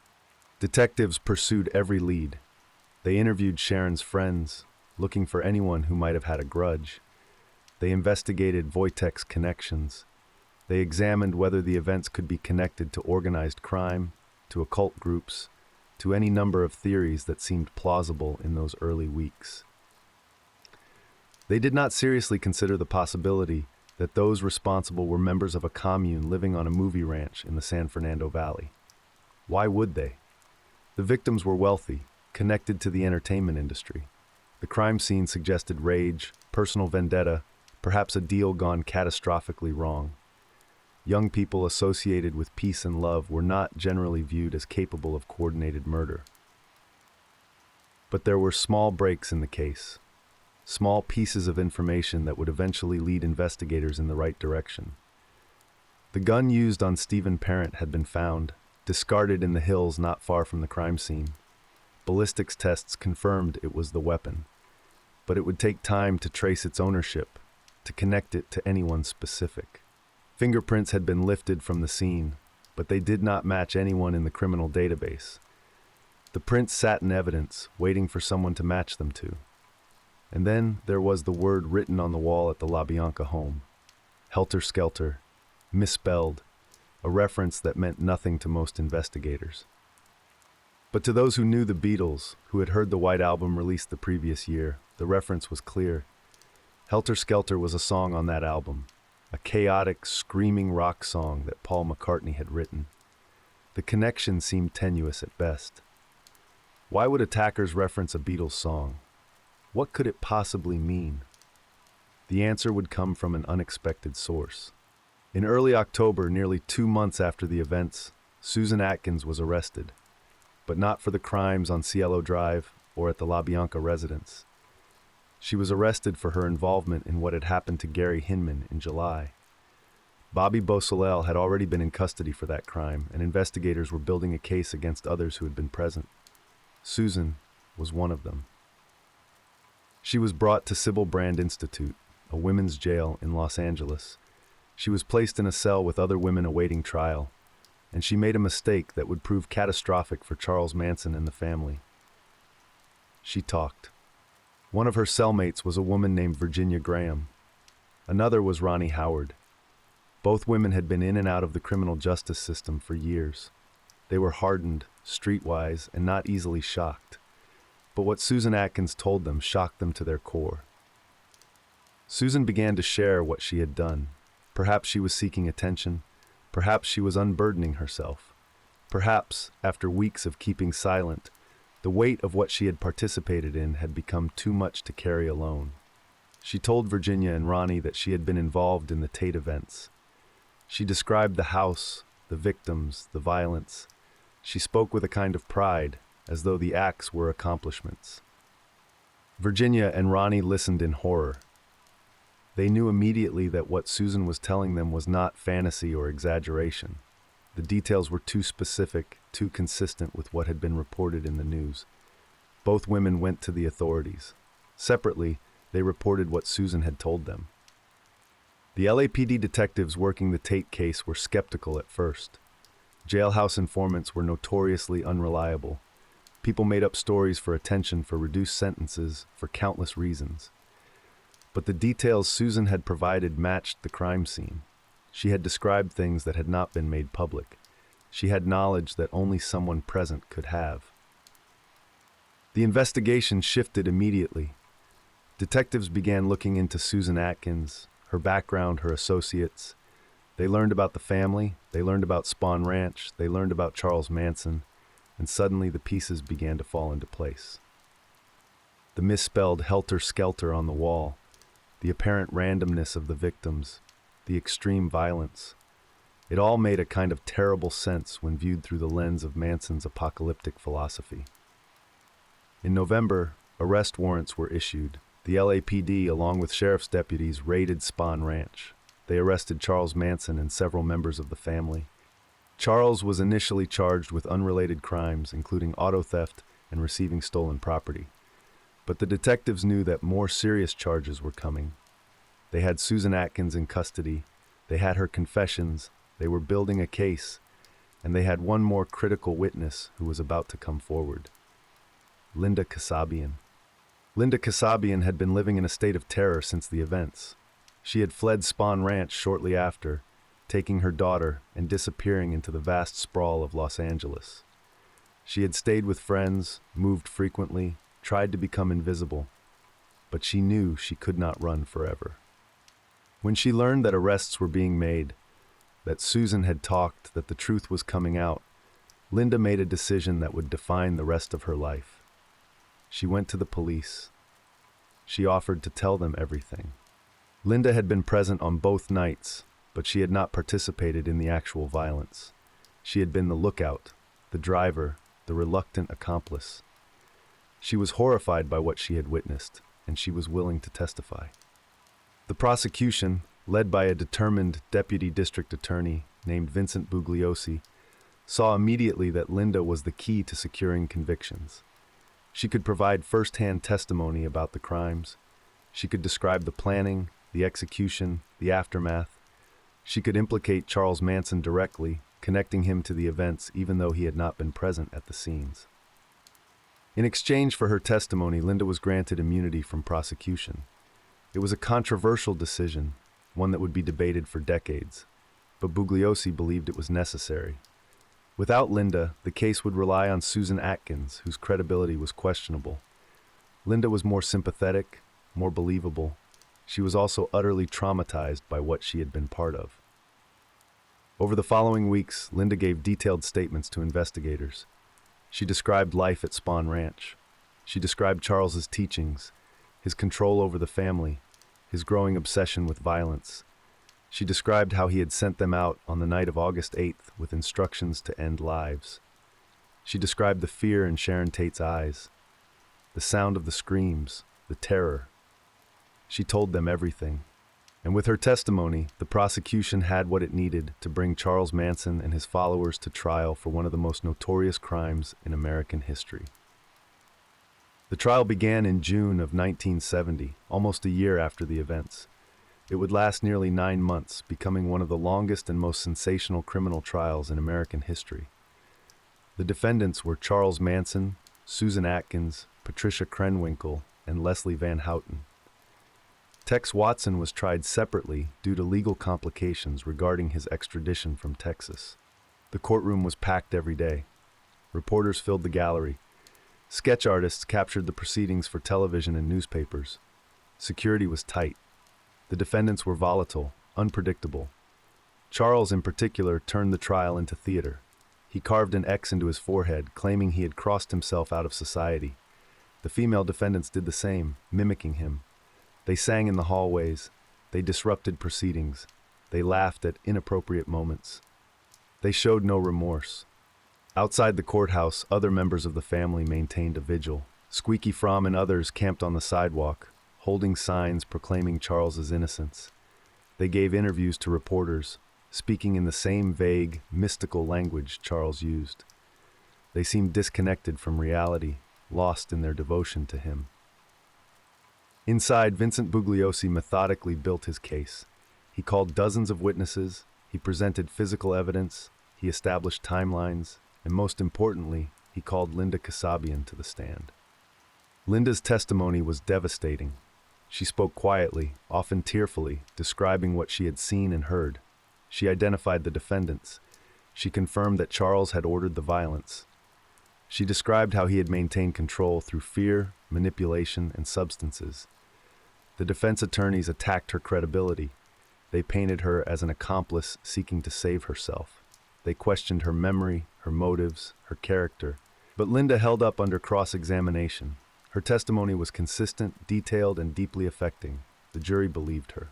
Detectives pursued every lead. They interviewed Sharon's friends, looking for anyone who might have had a grudge. They investigated Wojtek's connections. They examined whether the events could be connected to organized crime, to occult groups, to any number of theories that seemed plausible in those early weeks. They did not seriously consider the possibility that those responsible were members of a commune living on a movie ranch in the San Fernando Valley. Why would they? The victims were wealthy, connected to the entertainment industry. The crime scene suggested rage, personal vendetta, perhaps a deal gone catastrophically wrong. Young people associated with peace and love were not generally viewed as capable of coordinated murder. But there were small breaks in the case, small pieces of information that would eventually lead investigators in the right direction. The gun used on Stephen Parent had been found, discarded in the hills not far from the crime scene. Ballistics tests confirmed it was the weapon, but it would take time to trace its ownership, to connect it to anyone specific. Fingerprints had been lifted from the scene, but they did not match anyone in the criminal database. The prints sat in evidence, waiting for someone to match them to. And then there was the word written on the wall at the LaBianca home. Helter Skelter, misspelled, a reference that meant nothing to most investigators. But to those who knew the Beatles, who had heard the White Album released the previous year, the reference was clear. Helter Skelter was a song on that album, a chaotic, screaming rock song that Paul McCartney had written. The connection seemed tenuous at best. Why would attackers reference a Beatles song? What could it possibly mean? The answer would come from an unexpected source. In early October, nearly 2 months after the events, Susan Atkins was arrested, but not for the crimes on Cielo Drive or at the LaBianca residence. She was arrested for her involvement in what had happened to Gary Hinman in July. Bobby Beausoleil had already been in custody for that crime, and investigators were building a case against others who had been present. Susan was one of them. She was brought to Sybil Brand Institute, a women's jail in Los Angeles. She was placed in a cell with other women awaiting trial, and she made a mistake that would prove catastrophic for Charles Manson and the family. She talked. One of her cellmates was a woman named Virginia Graham. Another was Ronnie Howard. Both women had been in and out of the criminal justice system for years. They were hardened, streetwise, and not easily shocked. But what Susan Atkins told them shocked them to their core. Susan began to share what she had done. Perhaps she was seeking attention. Perhaps she was unburdening herself. Perhaps, after weeks of keeping silent, the weight of what she had participated in had become too much to carry alone. She told Virginia and Ronnie that she had been involved in the Tate events. She described the house, the victims, the violence. She spoke with a kind of pride, as though the acts were accomplishments. Virginia and Ronnie listened in horror. They knew immediately that what Susan was telling them was not fantasy or exaggeration. The details were too specific, too consistent with what had been reported in the news. Both women went to the authorities. Separately, they reported what Susan had told them. The LAPD detectives working the Tate case were skeptical at first. Jailhouse informants were notoriously unreliable. People made up stories for attention, for reduced sentences, for countless reasons. But the details Susan had provided matched the crime scene. She had described things that had not been made public. She had knowledge that only someone present could have. The investigation shifted immediately. Detectives began looking into Susan Atkins, her background, her associates. They learned about the family, they learned about Spahn Ranch, they learned about Charles Manson, and suddenly the pieces began to fall into place. The misspelled helter skelter on the wall, the apparent randomness of the victims, the extreme violence. It all made a kind of terrible sense when viewed through the lens of Manson's apocalyptic philosophy. In November, arrest warrants were issued. The LAPD, along with sheriff's deputies, raided Spahn Ranch. They arrested Charles Manson and several members of the family. Charles was initially charged with unrelated crimes, including auto theft and receiving stolen property. But the detectives knew that more serious charges were coming. They had Susan Atkins in custody, they had her confessions, they were building a case, and they had one more critical witness who was about to come forward. Linda Kasabian. Linda Kasabian had been living in a state of terror since the events. She had fled Spahn Ranch shortly after, taking her daughter and disappearing into the vast sprawl of Los Angeles. She had stayed with friends, moved frequently, tried to become invisible, but she knew she could not run forever. When she learned that arrests were being made, that Susan had talked, that the truth was coming out, Linda made a decision that would define the rest of her life. She went to the police. She offered to tell them everything. Linda had been present on both nights, but she had not participated in the actual violence. She had been the lookout, the driver, the reluctant accomplice. She was horrified by what she had witnessed, and she was willing to testify. The prosecution, led by a determined deputy district attorney named Vincent Bugliosi, saw immediately that Linda was the key to securing convictions. She could provide first-hand testimony about the crimes. She could describe the planning, the execution, the aftermath. She could implicate Charles Manson directly, connecting him to the events even though he had not been present at the scenes. In exchange for her testimony, Linda was granted immunity from prosecution. It was a controversial decision, one that would be debated for decades, but Bugliosi believed it was necessary. Without Linda, the case would rely on Susan Atkins, whose credibility was questionable. Linda was more sympathetic, more believable. She was also utterly traumatized by what she had been part of. Over the following weeks, Linda gave detailed statements to investigators. She described life at Spawn Ranch. She described Charles's teachings, his control over the family, his growing obsession with violence. She described how he had sent them out on the night of August 8th with instructions to end lives. She described the fear in Sharon Tate's eyes, the sound of the screams, the terror. She told them everything. And with her testimony, the prosecution had what it needed to bring Charles Manson and his followers to trial for one of the most notorious crimes in American history. The trial began in June of 1970, almost a year after the events. It would last nearly 9 months, becoming one of the longest and most sensational criminal trials in American history. The defendants were Charles Manson, Susan Atkins, Patricia Krenwinkel, and Leslie Van Houten. Tex Watson was tried separately due to legal complications regarding his extradition from Texas. The courtroom was packed every day. Reporters filled the gallery. Sketch artists captured the proceedings for television and newspapers. Security was tight. The defendants were volatile, unpredictable. Charles, in particular, turned the trial into theater. He carved an X into his forehead, claiming he had crossed himself out of society. The female defendants did the same, mimicking him. They sang in the hallways. They disrupted proceedings. They laughed at inappropriate moments. They showed no remorse. Outside the courthouse, other members of the family maintained a vigil. Squeaky Fromm and others camped on the sidewalk, holding signs proclaiming Charles's innocence. They gave interviews to reporters, speaking in the same vague, mystical language Charles used. They seemed disconnected from reality, lost in their devotion to him. Inside, Vincent Bugliosi methodically built his case. He called dozens of witnesses, he presented physical evidence, he established timelines, and most importantly, he called Linda Kasabian to the stand. Linda's testimony was devastating. She spoke quietly, often tearfully, describing what she had seen and heard. She identified the defendants. She confirmed that Charles had ordered the violence. She described how he had maintained control through fear, manipulation, and substances. The defense attorneys attacked her credibility. They painted her as an accomplice seeking to save herself. They questioned her memory, her motives, her character. But Linda held up under cross-examination. Her testimony was consistent, detailed, and deeply affecting. The jury believed her.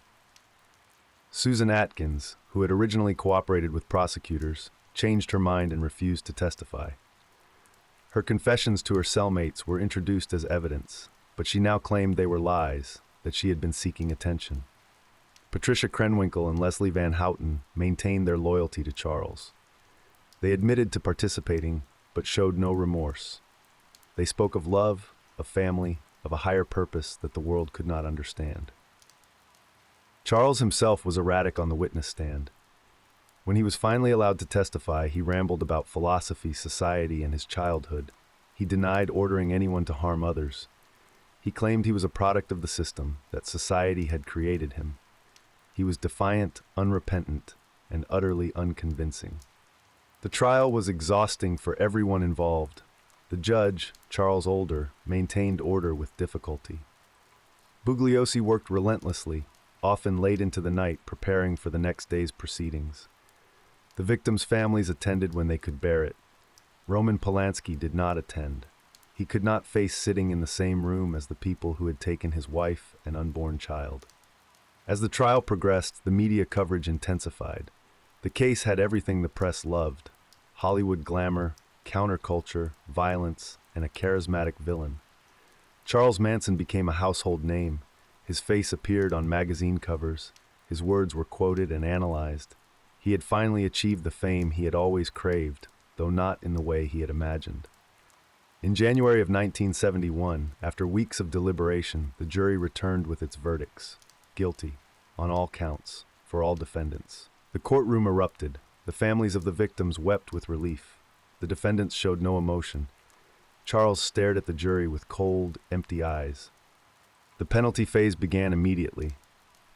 Susan Atkins, who had originally cooperated with prosecutors, changed her mind and refused to testify. Her confessions to her cellmates were introduced as evidence, but she now claimed they were lies, that she had been seeking attention. Patricia Krenwinkel and Leslie Van Houten maintained their loyalty to Charles. They admitted to participating, but showed no remorse. They spoke of love, of family, of a higher purpose that the world could not understand. Charles himself was erratic on the witness stand. When he was finally allowed to testify, he rambled about philosophy, society, and his childhood. He denied ordering anyone to harm others. He claimed he was a product of the system, that society had created him. He was defiant, unrepentant, and utterly unconvincing. The trial was exhausting for everyone involved. The judge, Charles Older, maintained order with difficulty. Bugliosi worked relentlessly, often late into the night, preparing for the next day's proceedings. The victims' families attended when they could bear it. Roman Polanski did not attend. He could not face sitting in the same room as the people who had taken his wife and unborn child. As the trial progressed, the media coverage intensified. The case had everything the press loved: Hollywood glamour, counterculture, violence, and a charismatic villain. Charles Manson became a household name. His face appeared on magazine covers. His words were quoted and analyzed. He had finally achieved the fame he had always craved, though not in the way he had imagined. In January of 1971, after weeks of deliberation, the jury returned with its verdicts: guilty. on all counts, for all defendants. The courtroom erupted. The families of the victims wept with relief. The defendants showed no emotion. Charles stared at the jury with cold, empty eyes. The penalty phase began immediately.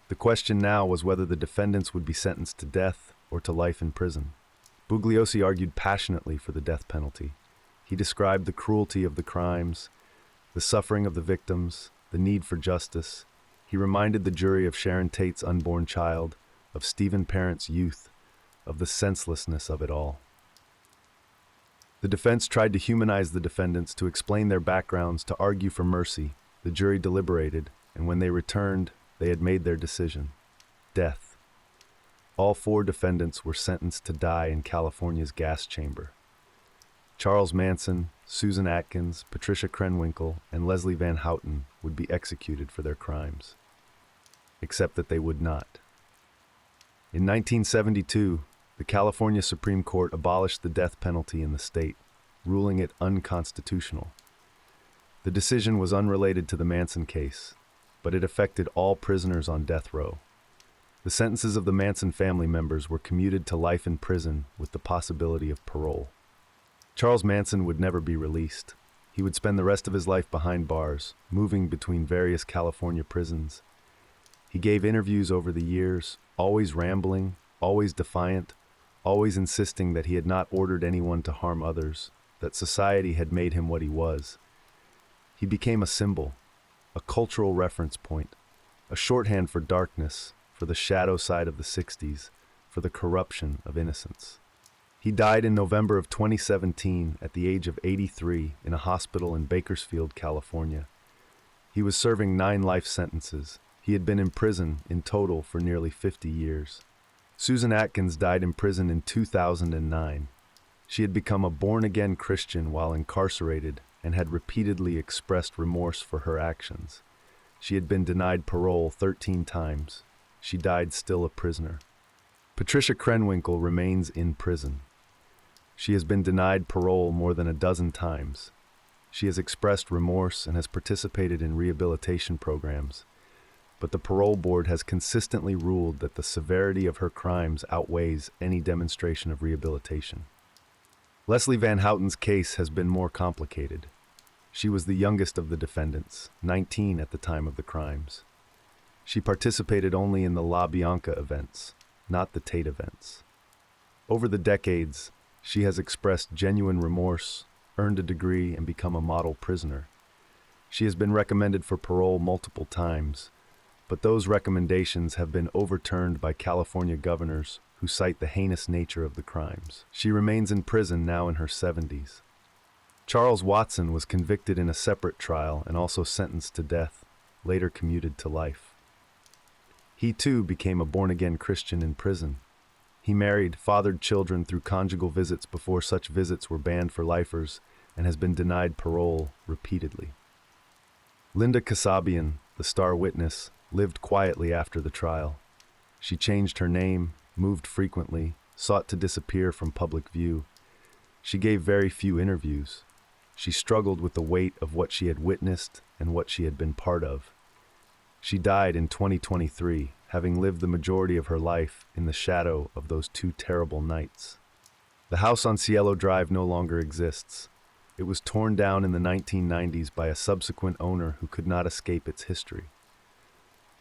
The question now was whether the defendants would be sentenced to death or to life in prison. Bugliosi argued passionately for the death penalty. He described the cruelty of the crimes, the suffering of the victims, the need for justice. He reminded the jury of Sharon Tate's unborn child, of Stephen Parent's youth, of the senselessness of it all. The defense tried to humanize the defendants, to explain their backgrounds, to argue for mercy. The jury deliberated, and when they returned, they had made their decision: death. All 4 defendants were sentenced to die in California's gas chamber. Charles Manson, Susan Atkins, Patricia Krenwinkel, and Leslie Van Houten would be executed for their crimes. Except that they would not. In 1972, the California Supreme Court abolished the death penalty in the state, ruling it unconstitutional. The decision was unrelated to the Manson case, but it affected all prisoners on death row. The sentences of the Manson family members were commuted to life in prison with the possibility of parole. Charles Manson would never be released. He would spend the rest of his life behind bars, moving between various California prisons. He gave interviews over the years, always rambling, always defiant, always insisting that he had not ordered anyone to harm others, that society had made him what he was. He became a symbol, a cultural reference point, a shorthand for darkness, for the shadow side of the 60s, for the corruption of innocence. He died in November of 2017 at the age of 83 in a hospital in Bakersfield, California. He was serving 9 life sentences. He had been in prison in total for nearly 50 years. Susan Atkins died in prison in 2009. She had become a born-again Christian while incarcerated and had repeatedly expressed remorse for her actions. She had been denied parole 13 times. She died still a prisoner. Patricia Krenwinkel remains in prison. She has been denied parole more than a dozen times. She has expressed remorse and has participated in rehabilitation programs, but the parole board has consistently ruled that the severity of her crimes outweighs any demonstration of rehabilitation. Leslie Van Houten's case has been more complicated. She was the youngest of the defendants, 19 at the time of the crimes. She participated only in the La Bianca events, not the Tate events. Over the decades, she has expressed genuine remorse, earned a degree, and become a model prisoner. She has been recommended for parole multiple times, but those recommendations have been overturned by California governors who cite the heinous nature of the crimes. She remains in prison now in her 70s. Charles Watson was convicted in a separate trial and also sentenced to death, later commuted to life. He too became a born-again Christian in prison. He married, fathered children through conjugal visits before such visits were banned for lifers, and has been denied parole repeatedly. Linda Kasabian, the star witness, lived quietly after the trial. She changed her name, moved frequently, sought to disappear from public view. She gave very few interviews. She struggled with the weight of what she had witnessed and what she had been part of. She died in 2023, having lived the majority of her life in the shadow of those 2 terrible nights. The house on Cielo Drive no longer exists. It was torn down in the 1990s by a subsequent owner who could not escape its history.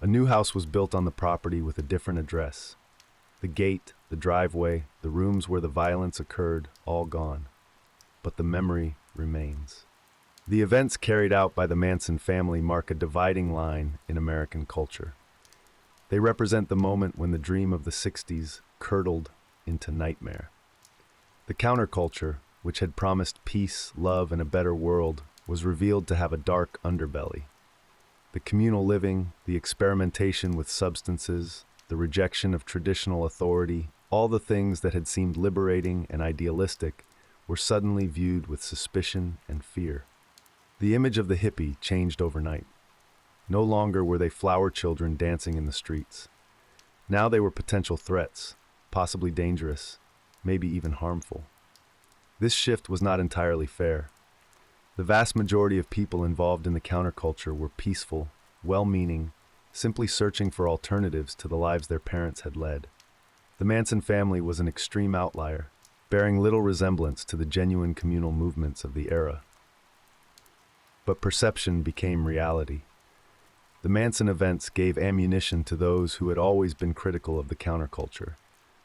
A new house was built on the property with a different address. The gate, the driveway, the rooms where the violence occurred, all gone. But the memory remains. The events carried out by the Manson family mark a dividing line in American culture. They represent the moment when the dream of the 60s curdled into nightmare. The counterculture, which had promised peace, love, and a better world, was revealed to have a dark underbelly. The communal living, the experimentation with substances, the rejection of traditional authority, all the things that had seemed liberating and idealistic, were suddenly viewed with suspicion and fear. The image of the hippie changed overnight. No longer were they flower children dancing in the streets. Now they were potential threats, possibly dangerous, maybe even harmful. This shift was not entirely fair. The vast majority of people involved in the counterculture were peaceful, well-meaning, simply searching for alternatives to the lives their parents had led. The Manson family was an extreme outlier, bearing little resemblance to the genuine communal movements of the era. But perception became reality. The Manson events gave ammunition to those who had always been critical of the counterculture,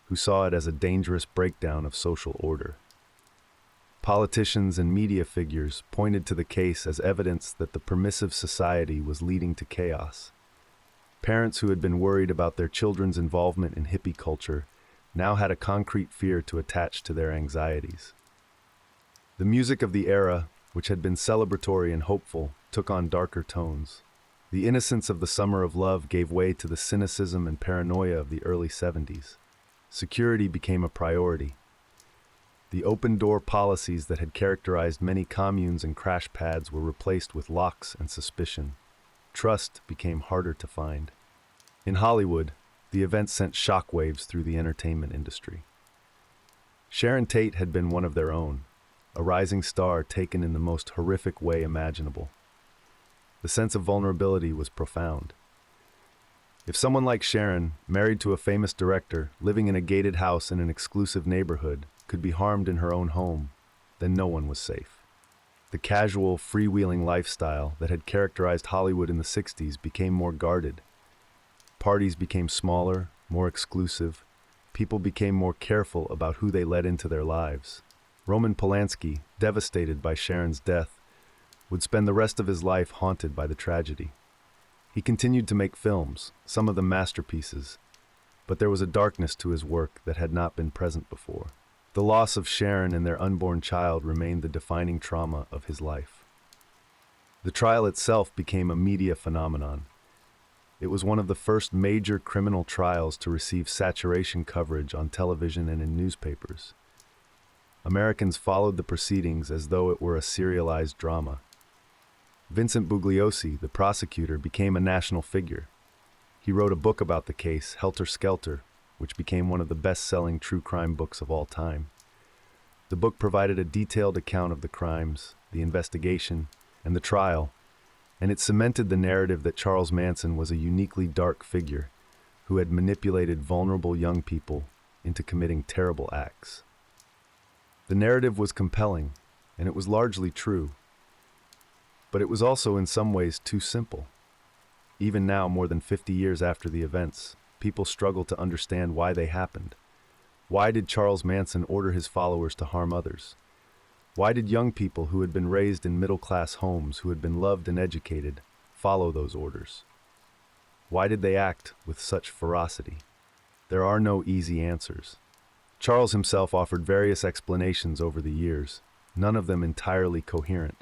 who saw it as a dangerous breakdown of social order. Politicians and media figures pointed to the case as evidence that the permissive society was leading to chaos. Parents who had been worried about their children's involvement in hippie culture now had a concrete fear to attach to their anxieties. The music of the era, which had been celebratory and hopeful, took on darker tones. The innocence of the Summer of Love gave way to the cynicism and paranoia of the early 70s. Security became a priority. The open-door policies that had characterized many communes and crash pads were replaced with locks and suspicion. Trust became harder to find. In Hollywood, the event sent shockwaves through the entertainment industry. Sharon Tate had been one of their own, a rising star taken in the most horrific way imaginable. The sense of vulnerability was profound. If someone like Sharon, married to a famous director, living in a gated house in an exclusive neighborhood, could be harmed in her own home, then no one was safe. The casual, freewheeling lifestyle that had characterized Hollywood in the 60s became more guarded. Parties became smaller, more exclusive. People became more careful about who they let into their lives. Roman Polanski, devastated by Sharon's death, would spend the rest of his life haunted by the tragedy. He continued to make films, some of them masterpieces, but there was a darkness to his work that had not been present before. The loss of Sharon and their unborn child remained the defining trauma of his life. The trial itself became a media phenomenon. It was one of the first major criminal trials to receive saturation coverage on television and in newspapers. Americans followed the proceedings as though it were a serialized drama. Vincent Bugliosi, the prosecutor, became a national figure. He wrote a book about the case, Helter Skelter, which became one of the best-selling true crime books of all time. The book provided a detailed account of the crimes, the investigation, and the trial, and it cemented the narrative that Charles Manson was a uniquely dark figure who had manipulated vulnerable young people into committing terrible acts. The narrative was compelling, and it was largely true, but it was also in some ways too simple. Even now, more than 50 years after the events, people struggle to understand why they happened. Why did Charles Manson order his followers to harm others? Why did young people who had been raised in middle-class homes, who had been loved and educated, follow those orders? Why did they act with such ferocity? There are no easy answers. Charles himself offered various explanations over the years, none of them entirely coherent.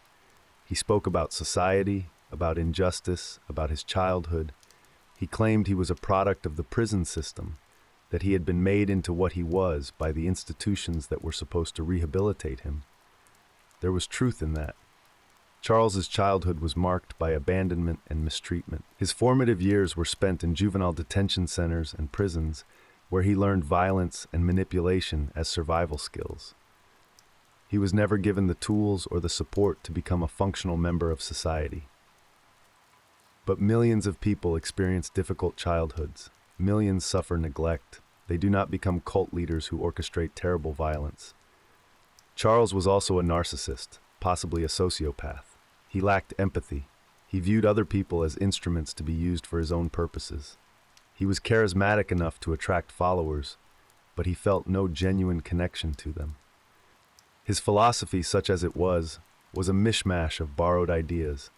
He spoke about society, about injustice, about his childhood. He claimed he was a product of the prison system, that he had been made into what he was by the institutions that were supposed to rehabilitate him. There was truth in that. Charles's childhood was marked by abandonment and mistreatment. His formative years were spent in juvenile detention centers and prisons, where he learned violence and manipulation as survival skills. He was never given the tools or the support to become a functional member of society. But millions of people experience difficult childhoods. Millions suffer neglect. They do not become cult leaders who orchestrate terrible violence. Charles was also a narcissist, possibly a sociopath. He lacked empathy. He viewed other people as instruments to be used for his own purposes. He was charismatic enough to attract followers, but he felt no genuine connection to them. His philosophy, such as it was a mishmash of borrowed ideas.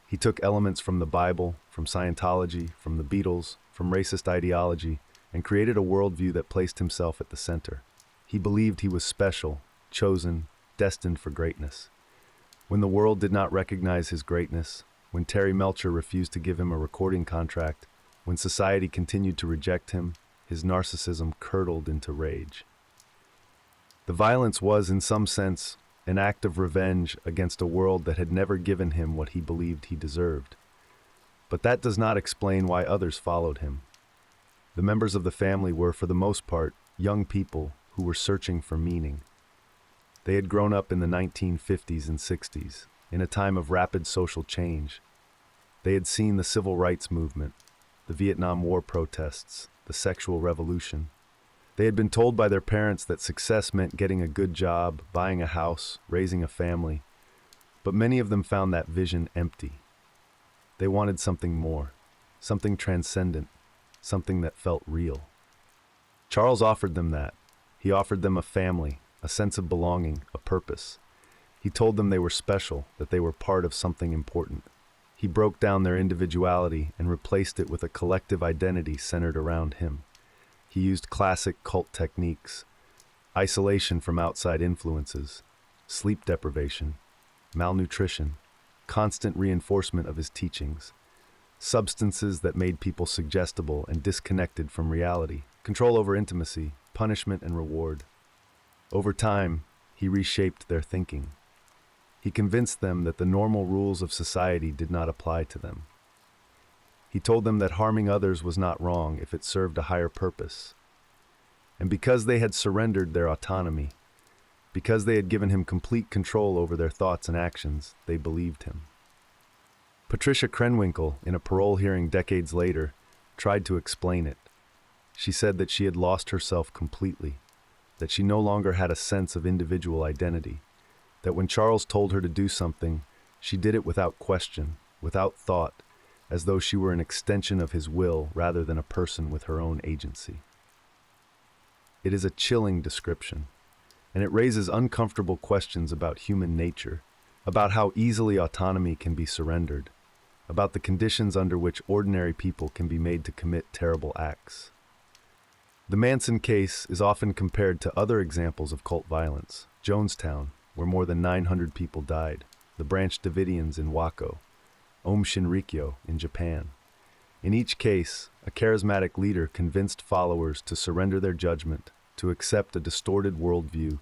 He took elements from the Bible, from Scientology, from the Beatles, from racist ideology, and created a worldview that placed himself at the center. He believed he was special, chosen, destined for greatness. When the world did not recognize his greatness, when Terry Melcher refused to give him a recording contract, when society continued to reject him, his narcissism curdled into rage. The violence was, in some sense, an act of revenge against a world that had never given him what he believed he deserved. But that does not explain why others followed him. The members of the family were, for the most part, young people who were searching for meaning. They had grown up in the 1950s and 60s, in a time of rapid social change. They had seen the civil rights movement, the Vietnam War protests, the sexual revolution. They had been told by their parents that success meant getting a good job, buying a house, raising a family, but many of them found that vision empty. They wanted something more, something transcendent, something that felt real. Charles offered them that. He offered them a family, a sense of belonging, a purpose. He told them they were special, that they were part of something important. He broke down their individuality and replaced it with a collective identity centered around him. He used classic cult techniques: isolation from outside influences, sleep deprivation, malnutrition, constant reinforcement of his teachings, substances that made people suggestible and disconnected from reality, control over intimacy, punishment and reward. Over time, he reshaped their thinking. He convinced them that the normal rules of society did not apply to them. He told them that harming others was not wrong if it served a higher purpose. And because they had surrendered their autonomy, because they had given him complete control over their thoughts and actions, they believed him. Patricia Krenwinkel, in a parole hearing decades later, tried to explain it. She said that she had lost herself completely, that she no longer had a sense of individual identity, that when Charles told her to do something, she did it without question, without thought, as though she were an extension of his will rather than a person with her own agency. It is a chilling description, and it raises uncomfortable questions about human nature, about how easily autonomy can be surrendered, about the conditions under which ordinary people can be made to commit terrible acts. The Manson case is often compared to other examples of cult violence: Jonestown, where more than 900 people died, the Branch Davidians in Waco, Aum Shinrikyo in Japan. In each case, a charismatic leader convinced followers to surrender their judgment, to accept a distorted worldview,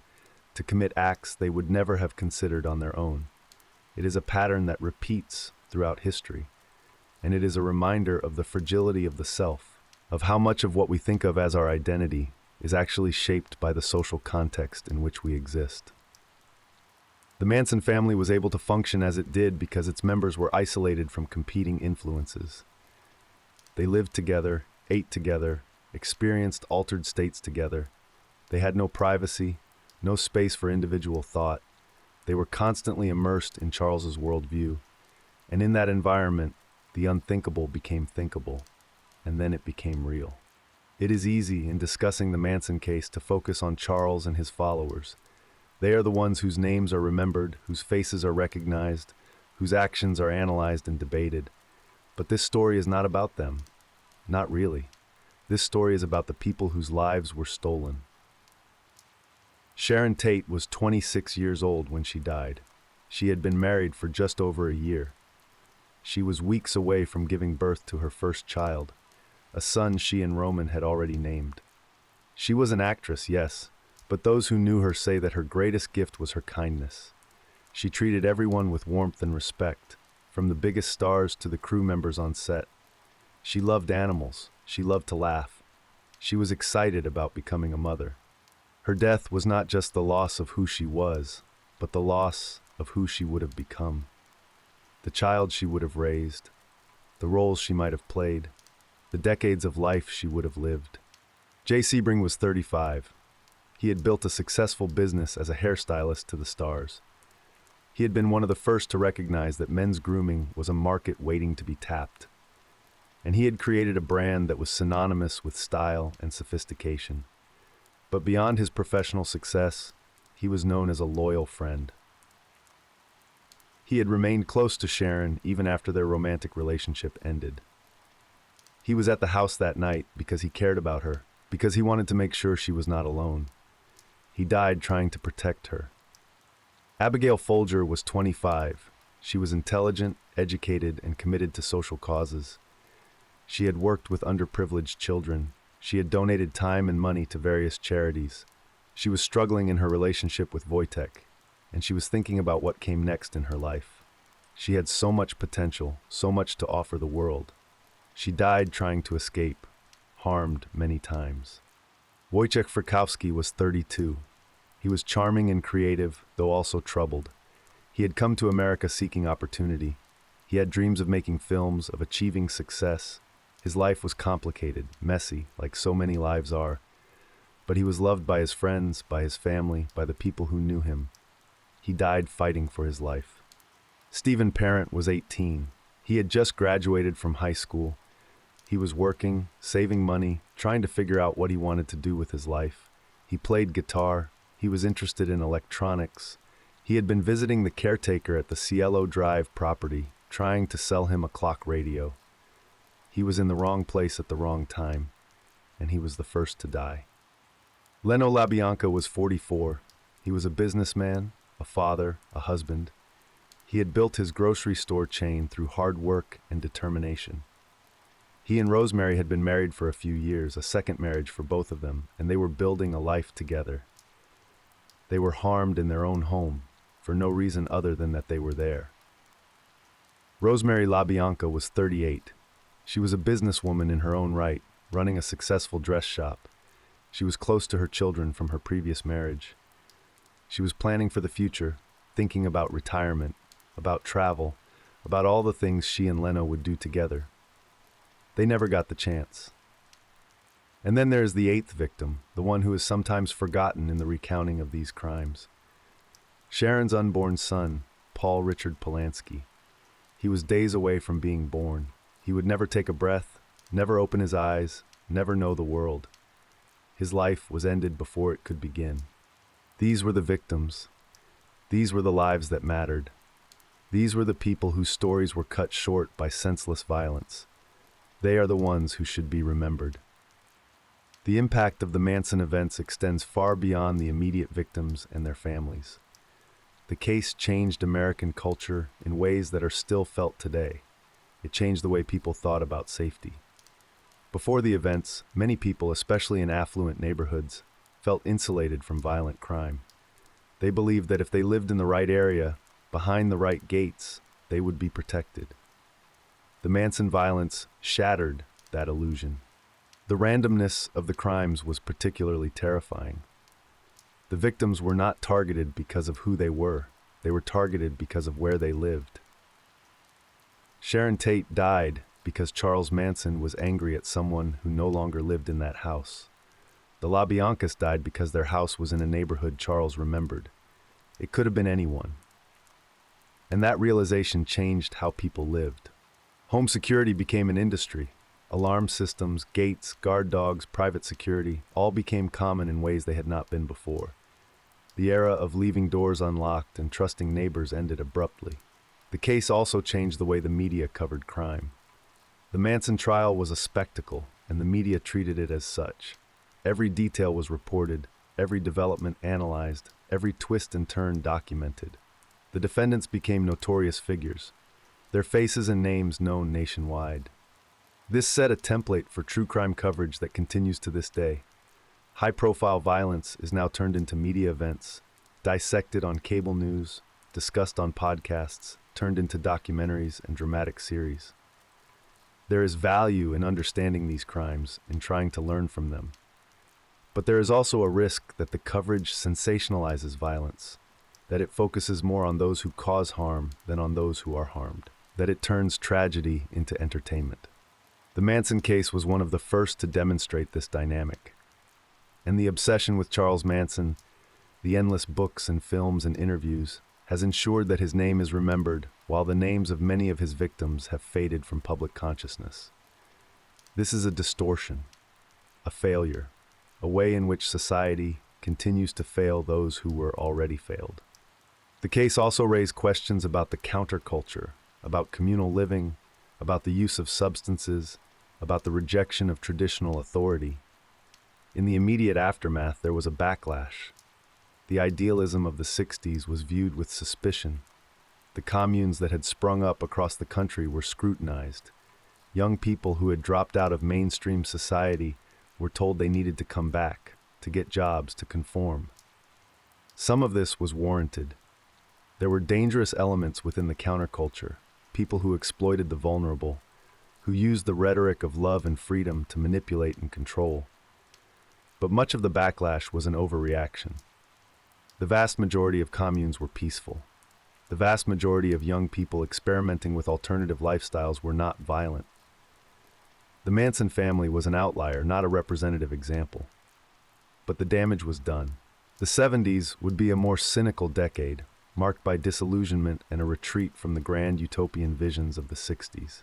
to commit acts they would never have considered on their own. It is a pattern that repeats throughout history, and it is a reminder of the fragility of the self, of how much of what we think of as our identity is actually shaped by the social context in which we exist. The Manson family was able to function as it did because its members were isolated from competing influences. They lived together, ate together, experienced altered states together. They had no privacy, no space for individual thought. They were constantly immersed in Charles's worldview, and in that environment, the unthinkable became thinkable, and then it became real. It is easy in discussing the Manson case to focus on Charles and his followers. They are the ones whose names are remembered, whose faces are recognized, whose actions are analyzed and debated. But this story is not about them. Not really. This story is about the people whose lives were stolen. Sharon Tate was 26 years old when she died. She had been married for just over a year. She was weeks away from giving birth to her first child, a son she and Roman had already named. She was an actress, yes, but those who knew her say that her greatest gift was her kindness. She treated everyone with warmth and respect, from the biggest stars to the crew members on set. She loved animals. She loved to laugh. She was excited about becoming a mother. Her death was not just the loss of who she was, but the loss of who she would have become. The child she would have raised, the roles she might have played, the decades of life she would have lived. Jay Sebring was 35. He had built a successful business as a hairstylist to the stars. He had been one of the first to recognize that men's grooming was a market waiting to be tapped. And he had created a brand that was synonymous with style and sophistication. But beyond his professional success, he was known as a loyal friend. He had remained close to Sharon even after their romantic relationship ended. He was at the house that night because he cared about her, because he wanted to make sure she was not alone. He died trying to protect her. Abigail Folger was 25. She was intelligent, educated, and committed to social causes. She had worked with underprivileged children. She had donated time and money to various charities. She was struggling in her relationship with Wojtek, and she was thinking about what came next in her life. She had so much potential, so much to offer the world. She died trying to escape, harmed many times. Wojciech Frykowski was 32. He was charming and creative, though also troubled. He had come to America seeking opportunity. He had dreams of making films, of achieving success. His life was complicated, messy, like so many lives are, but he was loved by his friends, by his family, by the people who knew him. He died fighting for his life. Stephen Parent was 18. He had just graduated from high school. He was working, saving money, trying to figure out what he wanted to do with his life. He played guitar. He was interested in electronics. He had been visiting the caretaker at the Cielo Drive property, trying to sell him a clock radio. He was in the wrong place at the wrong time, and he was the first to die. Leno LaBianca was 44. He was a businessman, a father, a husband. He had built his grocery store chain through hard work and determination. He and Rosemary had been married for a few years, a second marriage for both of them, and they were building a life together. They were harmed in their own home, for no reason other than that they were there. Rosemary LaBianca was 38. She was a businesswoman in her own right, running a successful dress shop. She was close to her children from her previous marriage. She was planning for the future, thinking about retirement, about travel, about all the things she and Leno would do together. They never got the chance. And then there is the eighth victim, the one who is sometimes forgotten in the recounting of these crimes. Sharon's unborn son, Paul Richard Polanski. He was days away from being born. He would never take a breath, never open his eyes, never know the world. His life was ended before it could begin. These were the victims. These were the lives that mattered. These were the people whose stories were cut short by senseless violence. They are the ones who should be remembered. The impact of the Manson events extends far beyond the immediate victims and their families. The case changed American culture in ways that are still felt today. It changed the way people thought about safety. Before the events, many people, especially in affluent neighborhoods, felt insulated from violent crime. They believed that if they lived in the right area, behind the right gates, they would be protected. The Manson violence shattered that illusion. The randomness of the crimes was particularly terrifying. The victims were not targeted because of who they were targeted because of where they lived. Sharon Tate died because Charles Manson was angry at someone who no longer lived in that house. The LaBiancas died because their house was in a neighborhood Charles remembered. It could have been anyone. And that realization changed how people lived. Home security became an industry. Alarm systems, gates, guard dogs, private security, all became common in ways they had not been before. The era of leaving doors unlocked and trusting neighbors ended abruptly. The case also changed the way the media covered crime. The Manson trial was a spectacle, and the media treated it as such. Every detail was reported, every development analyzed, every twist and turn documented. The defendants became notorious figures, their faces and names known nationwide. This set a template for true crime coverage that continues to this day. High-profile violence is now turned into media events, dissected on cable news, discussed on podcasts, turned into documentaries and dramatic series. There is value in understanding these crimes and trying to learn from them. But there is also a risk that the coverage sensationalizes violence, that it focuses more on those who cause harm than on those who are harmed, that it turns tragedy into entertainment. The Manson case was one of the first to demonstrate this dynamic. And the obsession with Charles Manson, the endless books and films and interviews, has ensured that his name is remembered while the names of many of his victims have faded from public consciousness. This is a distortion, a failure, a way in which society continues to fail those who were already failed. The case also raised questions about the counterculture, about communal living, about the use of substances, about the rejection of traditional authority. In the immediate aftermath, there was a backlash. The idealism of the 60s was viewed with suspicion. The communes that had sprung up across the country were scrutinized. Young people who had dropped out of mainstream society were told they needed to come back, to get jobs, to conform. Some of this was warranted. There were dangerous elements within the counterculture, people who exploited the vulnerable, who used the rhetoric of love and freedom to manipulate and control. But much of the backlash was an overreaction. The vast majority of communes were peaceful. The vast majority of young people experimenting with alternative lifestyles were not violent. The Manson family was an outlier, not a representative example. But the damage was done. The 70s would be a more cynical decade, marked by disillusionment and a retreat from the grand utopian visions of the 60s.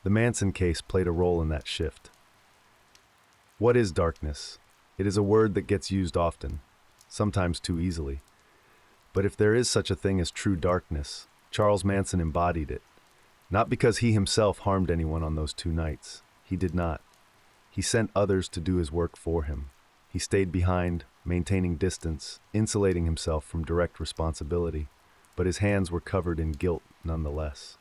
The Manson case played a role in that shift. What is darkness? It is a word that gets used often, sometimes too easily. But if there is such a thing as true darkness, Charles Manson embodied it. Not because he himself harmed anyone on those 2 nights. He did not. He sent others to do his work for him. He stayed behind, maintaining distance, insulating himself from direct responsibility, but his hands were covered in guilt nonetheless.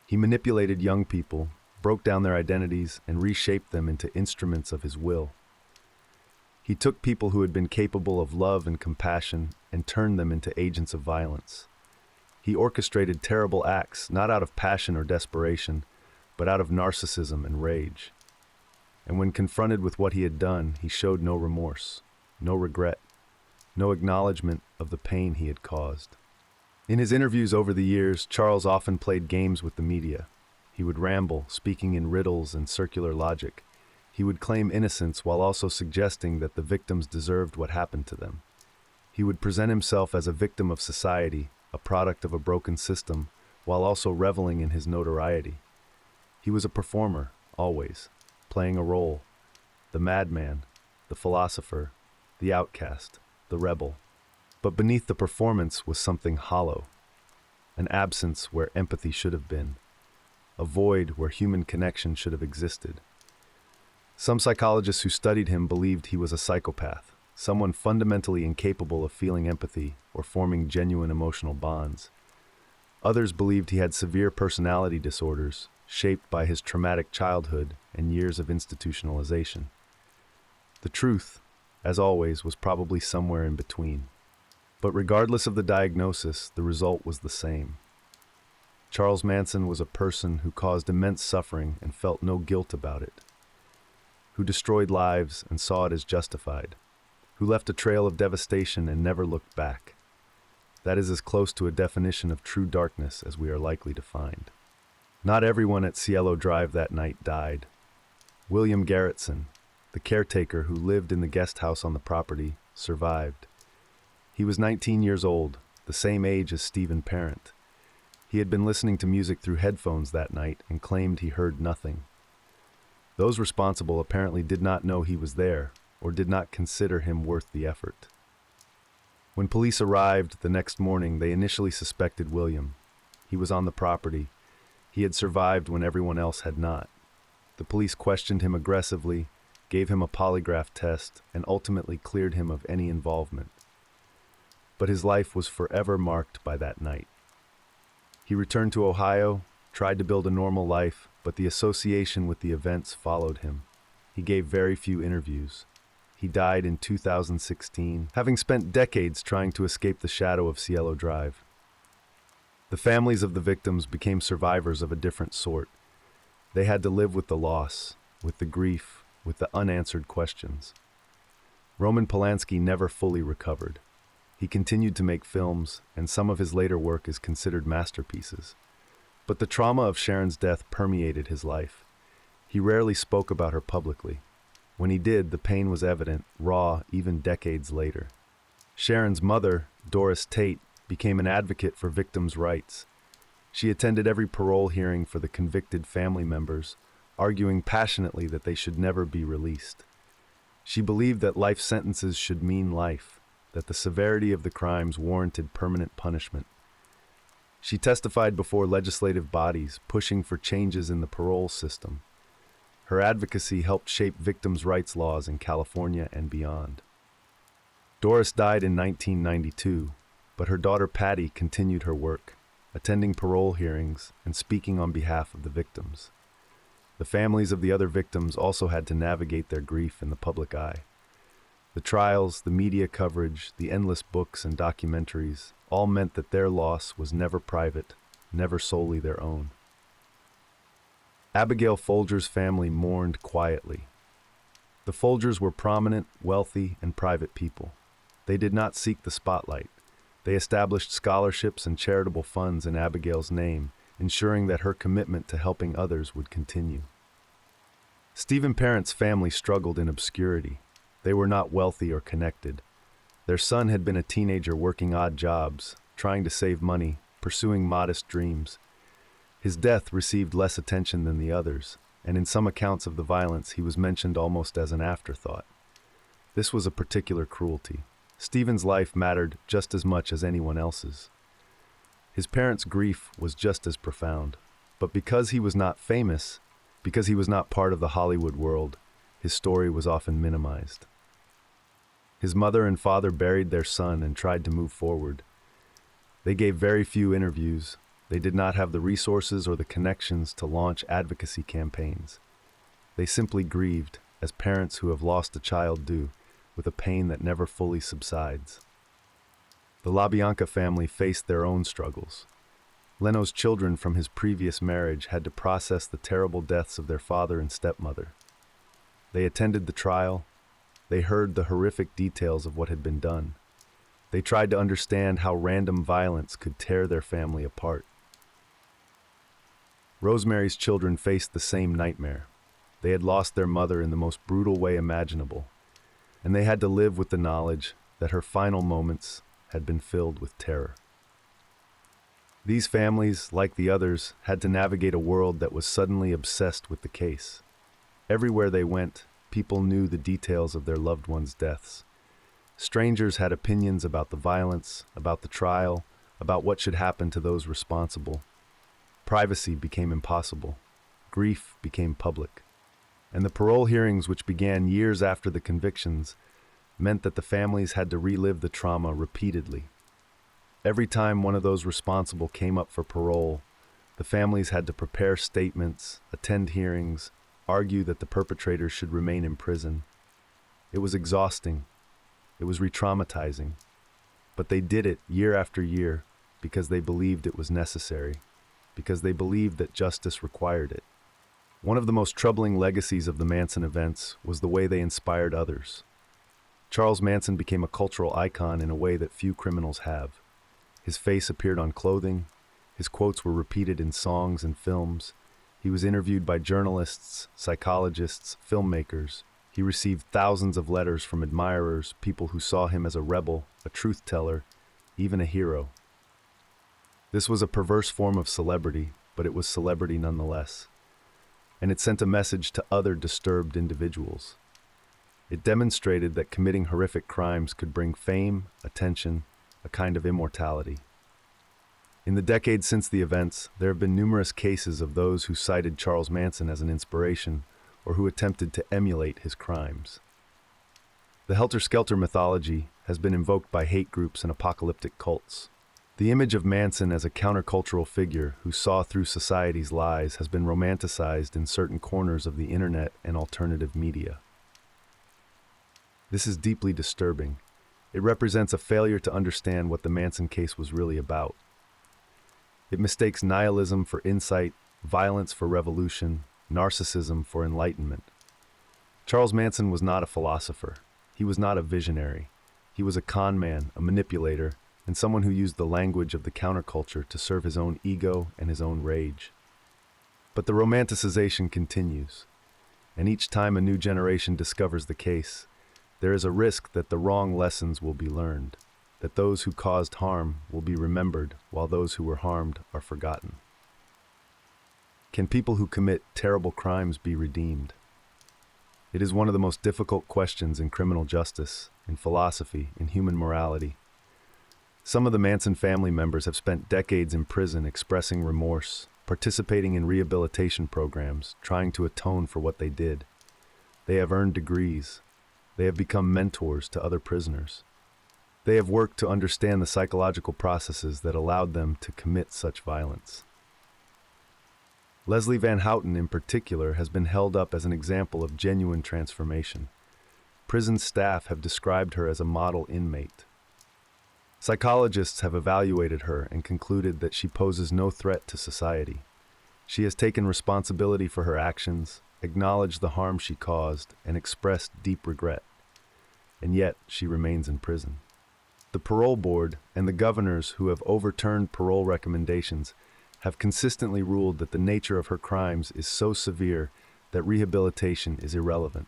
He manipulated young people, broke down their identities, and reshaped them into instruments of his will. He took people who had been capable of love and compassion and turned them into agents of violence. He orchestrated terrible acts, not out of passion or desperation, but out of narcissism and rage. And when confronted with what he had done, he showed no remorse, no regret, no acknowledgement of the pain he had caused. In his interviews over the years, Charles often played games with the media. He would ramble, speaking in riddles and circular logic. He would claim innocence while also suggesting that the victims deserved what happened to them. He would present himself as a victim of society, a product of a broken system, while also reveling in his notoriety. He was a performer, always, playing a role. The madman, the philosopher, the outcast, the rebel. But beneath the performance was something hollow, an absence where empathy should have been, a void where human connection should have existed. Some psychologists who studied him believed he was a psychopath, someone fundamentally incapable of feeling empathy or forming genuine emotional bonds. Others believed he had severe personality disorders, shaped by his traumatic childhood and years of institutionalization. The truth, as always, was probably somewhere in between. But regardless of the diagnosis, the result was the same. Charles Manson was a person who caused immense suffering and felt no guilt about it, who destroyed lives and saw it as justified, who left a trail of devastation and never looked back. That is as close to a definition of true darkness as we are likely to find. Not everyone at Cielo Drive that night died. William Garrettson, the caretaker who lived in the guest house on the property, survived. He was 19 years old, the same age as Stephen Parent. He had been listening to music through headphones that night and claimed he heard nothing. Those responsible apparently did not know he was there or did not consider him worth the effort. When police arrived the next morning, they initially suspected William. He was on the property. He had survived when everyone else had not. The police questioned him aggressively, gave him a polygraph test, and ultimately cleared him of any involvement. But his life was forever marked by that night. He returned to Ohio, tried to build a normal life, but the association with the events followed him. He gave very few interviews. He died in 2016, having spent decades trying to escape the shadow of Cielo Drive. The families of the victims became survivors of a different sort. They had to live with the loss, with the grief, with the unanswered questions. Roman Polanski never fully recovered. He continued to make films, and some of his later work is considered masterpieces. But the trauma of Sharon's death permeated his life. He rarely spoke about her publicly. When he did, the pain was evident, raw, even decades later. Sharon's mother, Doris Tate, became an advocate for victims' rights. She attended every parole hearing for the convicted family members, arguing passionately that they should never be released. She believed that life sentences should mean life, that the severity of the crimes warranted permanent punishment. She testified before legislative bodies, pushing for changes in the parole system. Her advocacy helped shape victims' rights laws in California and beyond. Doris died in 1992, but her daughter Patty continued her work, attending parole hearings and speaking on behalf of the victims. The families of the other victims also had to navigate their grief in the public eye. The trials, the media coverage, the endless books and documentaries all meant that their loss was never private, never solely their own. Abigail Folger's family mourned quietly. The Folgers were prominent, wealthy, and private people. They did not seek the spotlight. They established scholarships and charitable funds in Abigail's name, ensuring that her commitment to helping others would continue. Stephen's parents' family struggled in obscurity. They were not wealthy or connected. Their son had been a teenager working odd jobs, trying to save money, pursuing modest dreams. His death received less attention than the others, and in some accounts of the violence he was mentioned almost as an afterthought. This was a particular cruelty. Stephen's life mattered just as much as anyone else's. His parents' grief was just as profound, but because he was not famous, because he was not part of the Hollywood world, his story was often minimized. His mother and father buried their son and tried to move forward. They gave very few interviews. They did not have the resources or the connections to launch advocacy campaigns. They simply grieved, as parents who have lost a child do, with a pain that never fully subsides. The LaBianca family faced their own struggles. Leno's children from his previous marriage had to process the terrible deaths of their father and stepmother. They attended the trial. They heard the horrific details of what had been done. They tried to understand how random violence could tear their family apart. Rosemary's children faced the same nightmare. They had lost their mother in the most brutal way imaginable, and they had to live with the knowledge that her final moments had been filled with terror. These families, like the others, had to navigate a world that was suddenly obsessed with the case. Everywhere they went, people knew the details of their loved ones' deaths. Strangers had opinions about the violence, about the trial, about what should happen to those responsible. Privacy became impossible. Grief became public. And the parole hearings, which began years after the convictions, meant that the families had to relive the trauma repeatedly. Every time one of those responsible came up for parole, the families had to prepare statements, attend hearings, argue that the perpetrators should remain in prison. It was exhausting. It was re-traumatizing. But they did it year after year because they believed it was necessary, because they believed that justice required it. One of the most troubling legacies of the Manson events was the way they inspired others. Charles Manson became a cultural icon in a way that few criminals have. His face appeared on clothing. His quotes were repeated in songs and films. He was interviewed by journalists, psychologists, filmmakers. He received thousands of letters from admirers, people who saw him as a rebel, a truth teller, even a hero. This was a perverse form of celebrity, but it was celebrity nonetheless. And it sent a message to other disturbed individuals. It demonstrated that committing horrific crimes could bring fame, attention, a kind of immortality. In the decades since the events, there have been numerous cases of those who cited Charles Manson as an inspiration or who attempted to emulate his crimes. The helter-skelter mythology has been invoked by hate groups and apocalyptic cults. The image of Manson as a countercultural figure who saw through society's lies has been romanticized in certain corners of the internet and alternative media. This is deeply disturbing. It represents a failure to understand what the Manson case was really about. It mistakes nihilism for insight, violence for revolution, narcissism for enlightenment. Charles Manson was not a philosopher. He was not a visionary. He was a con man, a manipulator, and someone who used the language of the counterculture to serve his own ego and his own rage. But the romanticization continues, and each time a new generation discovers the case, there is a risk that the wrong lessons will be learned, that those who caused harm will be remembered while those who were harmed are forgotten. Can people who commit terrible crimes be redeemed? It is one of the most difficult questions in criminal justice, in philosophy, in human morality. Some of the Manson family members have spent decades in prison expressing remorse, participating in rehabilitation programs, trying to atone for what they did. They have earned degrees. They have become mentors to other prisoners. They have worked to understand the psychological processes that allowed them to commit such violence. Leslie Van Houten, in particular, has been held up as an example of genuine transformation. Prison staff have described her as a model inmate. Psychologists have evaluated her and concluded that she poses no threat to society. She has taken responsibility for her actions, acknowledged the harm she caused, and expressed deep regret. And yet, she remains in prison. The parole board and the governors who have overturned parole recommendations have consistently ruled that the nature of her crimes is so severe that rehabilitation is irrelevant.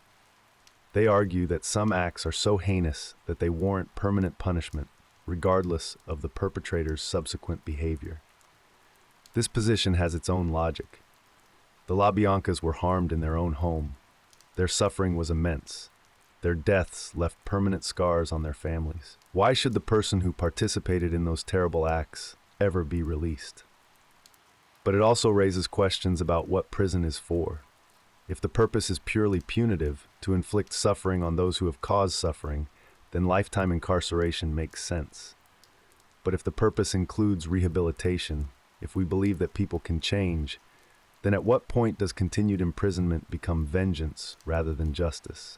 They argue that some acts are so heinous that they warrant permanent punishment, regardless of the perpetrator's subsequent behavior. This position has its own logic. The LaBiancas were harmed in their own home. Their suffering was immense. Their deaths left permanent scars on their families. Why should the person who participated in those terrible acts ever be released? But it also raises questions about what prison is for. If the purpose is purely punitive, to inflict suffering on those who have caused suffering, then lifetime incarceration makes sense. But if the purpose includes rehabilitation, if we believe that people can change, then at what point does continued imprisonment become vengeance rather than justice?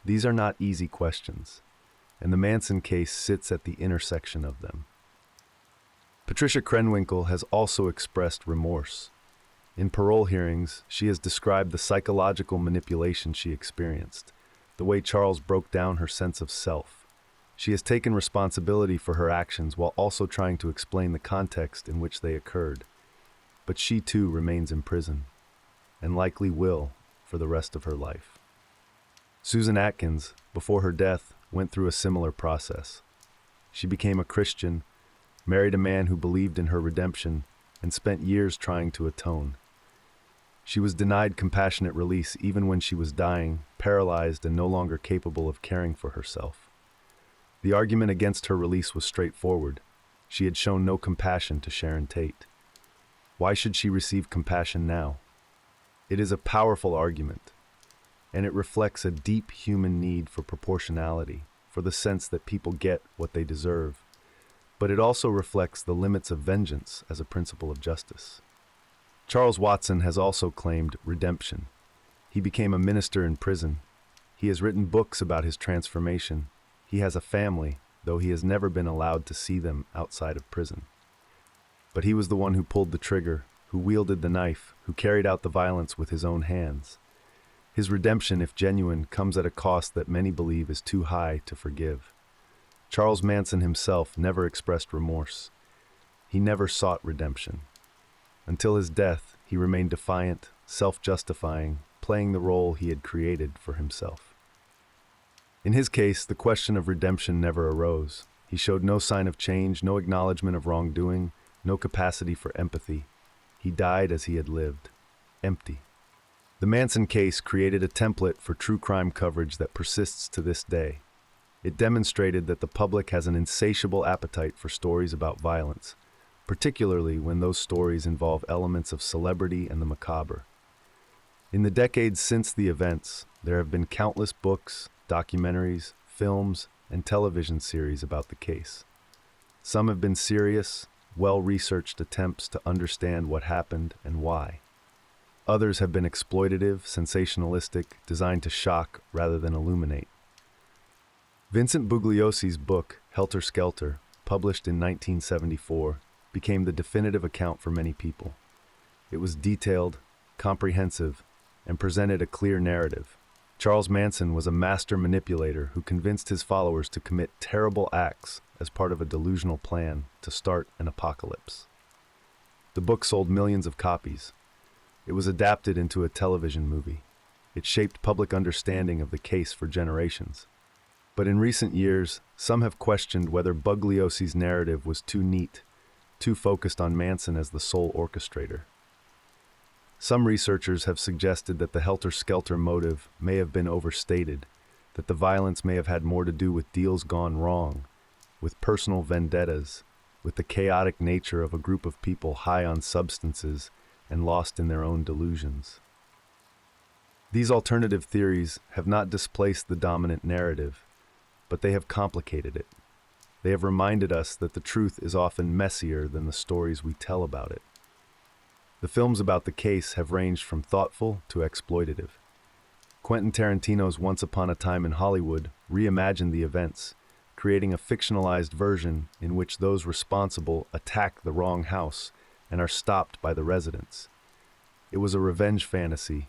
These are not easy questions, and the Manson case sits at the intersection of them. Patricia Krenwinkel has also expressed remorse. In parole hearings, she has described the psychological manipulation she experienced, the way Charles broke down her sense of self. She has taken responsibility for her actions while also trying to explain the context in which they occurred. But she too remains in prison, and likely will for the rest of her life. Susan Atkins, before her death, went through a similar process. She became a Christian, married a man who believed in her redemption, and spent years trying to atone. She was denied compassionate release even when she was dying, paralyzed, and no longer capable of caring for herself. The argument against her release was straightforward. She had shown no compassion to Sharon Tate. Why should she receive compassion now? It is a powerful argument, and it reflects a deep human need for proportionality, for the sense that people get what they deserve. But it also reflects the limits of vengeance as a principle of justice. Charles Watson has also claimed redemption. He became a minister in prison. He has written books about his transformation. He has a family, though he has never been allowed to see them outside of prison. But he was the one who pulled the trigger, who wielded the knife, who carried out the violence with his own hands. His redemption, if genuine, comes at a cost that many believe is too high to forgive. Charles Manson himself never expressed remorse. He never sought redemption. Until his death, he remained defiant, self-justifying, playing the role he had created for himself. In his case, the question of redemption never arose. He showed no sign of change, no acknowledgement of wrongdoing, no capacity for empathy. He died as he had lived, empty. The Manson case created a template for true crime coverage that persists to this day. It demonstrated that the public has an insatiable appetite for stories about violence, particularly when those stories involve elements of celebrity and the macabre. In the decades since the events, there have been countless books, documentaries, films, and television series about the case. Some have been serious, well-researched attempts to understand what happened and why. Others have been exploitative, sensationalistic, designed to shock rather than illuminate. Vincent Bugliosi's book, Helter Skelter, published in 1974, became the definitive account for many people. It was detailed, comprehensive, and presented a clear narrative. Charles Manson was a master manipulator who convinced his followers to commit terrible acts as part of a delusional plan to start an apocalypse. The book sold millions of copies. It was adapted into a television movie. It shaped public understanding of the case for generations. But in recent years, some have questioned whether Bugliosi's narrative was too neat, too focused on Manson as the sole orchestrator. Some researchers have suggested that the helter-skelter motive may have been overstated, that the violence may have had more to do with deals gone wrong, with personal vendettas, with the chaotic nature of a group of people high on substances and lost in their own delusions. These alternative theories have not displaced the dominant narrative, but they have complicated it. They have reminded us that the truth is often messier than the stories we tell about it. The films about the case have ranged from thoughtful to exploitative. Quentin Tarantino's Once Upon a Time in Hollywood reimagined the events, creating a fictionalized version in which those responsible attack the wrong house and are stopped by the residents. It was a revenge fantasy,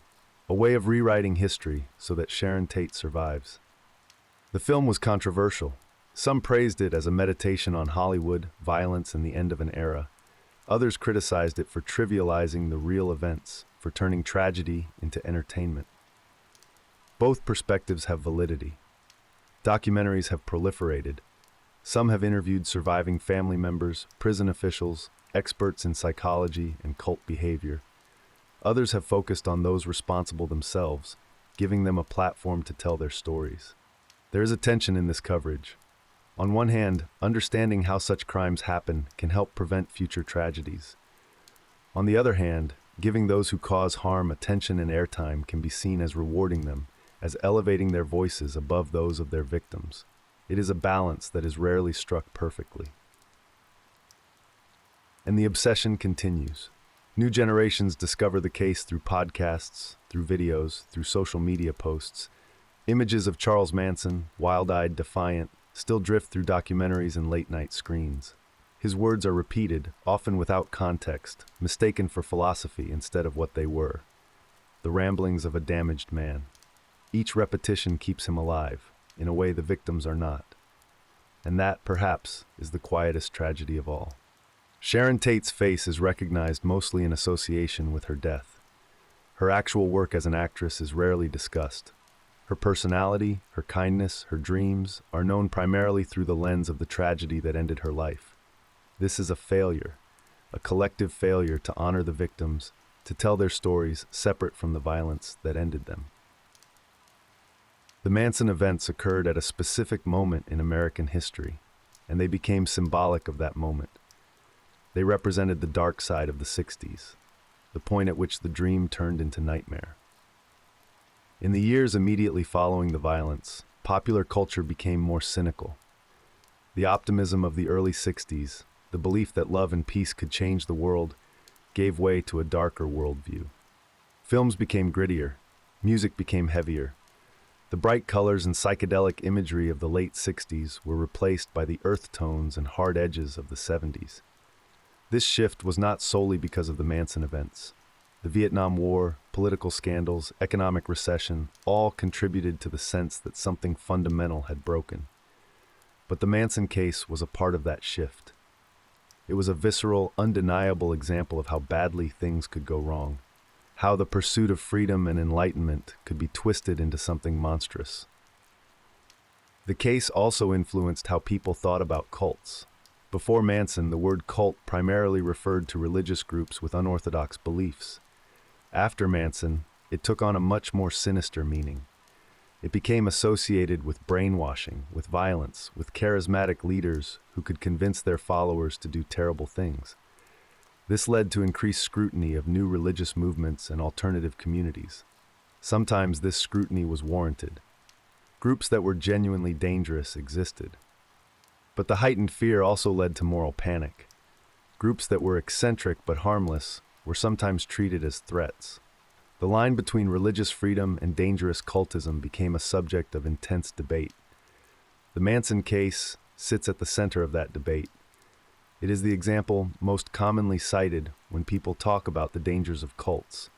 a way of rewriting history so that Sharon Tate survives. The film was controversial. Some praised it as a meditation on Hollywood, violence, and the end of an era. Others criticized it for trivializing the real events, for turning tragedy into entertainment. Both perspectives have validity. Documentaries have proliferated. Some have interviewed surviving family members, prison officials, experts in psychology and cult behavior. Others have focused on those responsible themselves, giving them a platform to tell their stories. There is a tension in this coverage. On one hand, understanding how such crimes happen can help prevent future tragedies. On the other hand, giving those who cause harm attention and airtime can be seen as rewarding them, as elevating their voices above those of their victims. It is a balance that is rarely struck perfectly. And the obsession continues. New generations discover the case through podcasts, through videos, through social media posts. Images of Charles Manson, wild-eyed, defiant, still drift through documentaries and late-night screens. His words are repeated, often without context, mistaken for philosophy instead of what they were. The ramblings of a damaged man. Each repetition keeps him alive, in a way the victims are not. And that, perhaps, is the quietest tragedy of all. Sharon Tate's face is recognized mostly in association with her death. Her actual work as an actress is rarely discussed. Her personality, her kindness, her dreams are known primarily through the lens of the tragedy that ended her life. This is a failure, a collective failure to honor the victims, to tell their stories separate from the violence that ended them. The Manson events occurred at a specific moment in American history, and they became symbolic of that moment. They represented the dark side of the 60s, the point at which the dream turned into nightmare. In the years immediately following the violence, popular culture became more cynical. The optimism of the early 60s, the belief that love and peace could change the world, gave way to a darker worldview. Films became grittier, music became heavier. The bright colors and psychedelic imagery of the late 60s were replaced by the earth tones and hard edges of the 70s. This shift was not solely because of the Manson events. The Vietnam War, political scandals, economic recession, all contributed to the sense that something fundamental had broken. But the Manson case was a part of that shift. It was a visceral, undeniable example of how badly things could go wrong, how the pursuit of freedom and enlightenment could be twisted into something monstrous. The case also influenced how people thought about cults. Before Manson, the word cult primarily referred to religious groups with unorthodox beliefs. After Manson, it took on a much more sinister meaning. It became associated with brainwashing, with violence, with charismatic leaders who could convince their followers to do terrible things. This led to increased scrutiny of new religious movements and alternative communities. Sometimes this scrutiny was warranted. Groups that were genuinely dangerous existed. But the heightened fear also led to moral panic. Groups that were eccentric but harmless were sometimes treated as threats. The line between religious freedom and dangerous cultism became a subject of intense debate. The Manson case sits at the center of that debate. It is the example most commonly cited when people talk about the dangers of cults,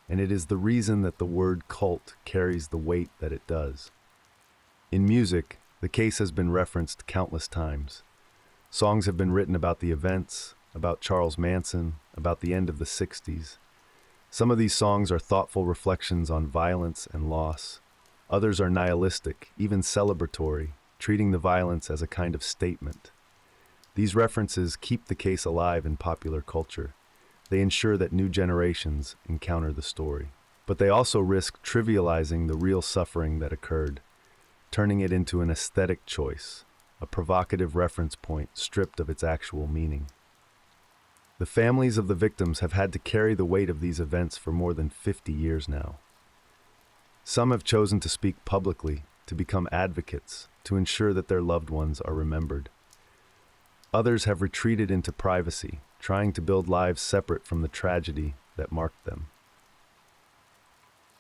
and it is the reason that the word cult carries the weight that it does. In music, the case has been referenced countless times. Songs have been written about the events, about Charles Manson, about the end of the 60s. Some of these songs are thoughtful reflections on violence and loss. Others are nihilistic, even celebratory, treating the violence as a kind of statement. These references keep the case alive in popular culture. They ensure that new generations encounter the story. But they also risk trivializing the real suffering that occurred, turning it into an aesthetic choice, a provocative reference point stripped of its actual meaning. The families of the victims have had to carry the weight of these events for more than 50 years now. Some have chosen to speak publicly, to become advocates, to ensure that their loved ones are remembered. Others have retreated into privacy, trying to build lives separate from the tragedy that marked them.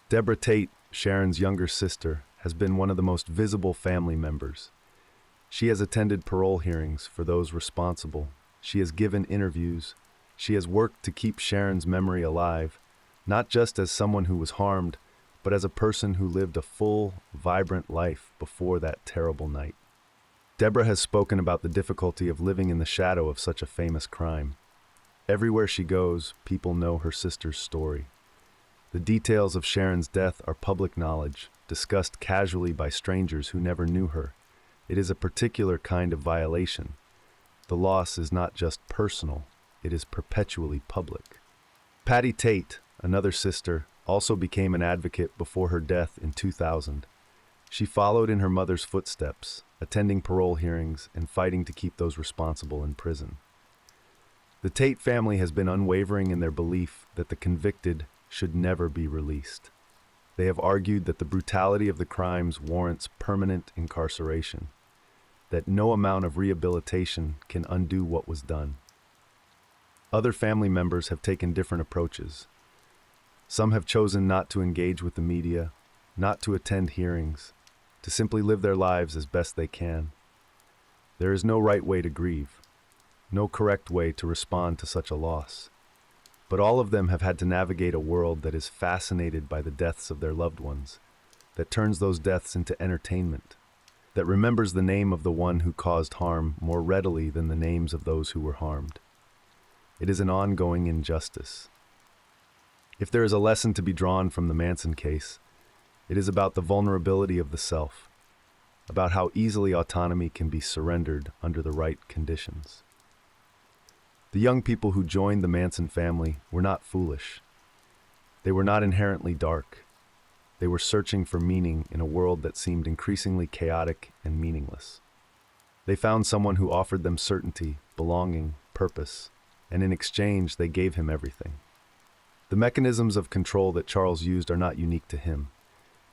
Deborah Tate, Sharon's younger sister, has been one of the most visible family members. She has attended parole hearings for those responsible. She has given interviews. She has worked to keep Sharon's memory alive, not just as someone who was harmed, but as a person who lived a full, vibrant life before that terrible night. Deborah has spoken about the difficulty of living in the shadow of such a famous crime. Everywhere she goes, people know her sister's story. The details of Sharon's death are public knowledge, discussed casually by strangers who never knew her. It is a particular kind of violation. The loss is not just personal, it is perpetually public. Patty Tate, another sister, also became an advocate before her death in 2000. She followed in her mother's footsteps, attending parole hearings and fighting to keep those responsible in prison. The Tate family has been unwavering in their belief that the convicted should never be released. They have argued that the brutality of the crimes warrants permanent incarceration, that no amount of rehabilitation can undo what was done. Other family members have taken different approaches. Some have chosen not to engage with the media, not to attend hearings, to simply live their lives as best they can. There is no right way to grieve, no correct way to respond to such a loss. But all of them have had to navigate a world that is fascinated by the deaths of their loved ones, that turns those deaths into entertainment, that remembers the name of the one who caused harm more readily than the names of those who were harmed. It is an ongoing injustice. If there is a lesson to be drawn from the Manson case, it is about the vulnerability of the self, about how easily autonomy can be surrendered under the right conditions. The young people who joined the Manson family were not foolish. They were not inherently dark. They were searching for meaning in a world that seemed increasingly chaotic and meaningless. They found someone who offered them certainty, belonging, purpose, and in exchange they gave him everything. The mechanisms of control that Charles used are not unique to him.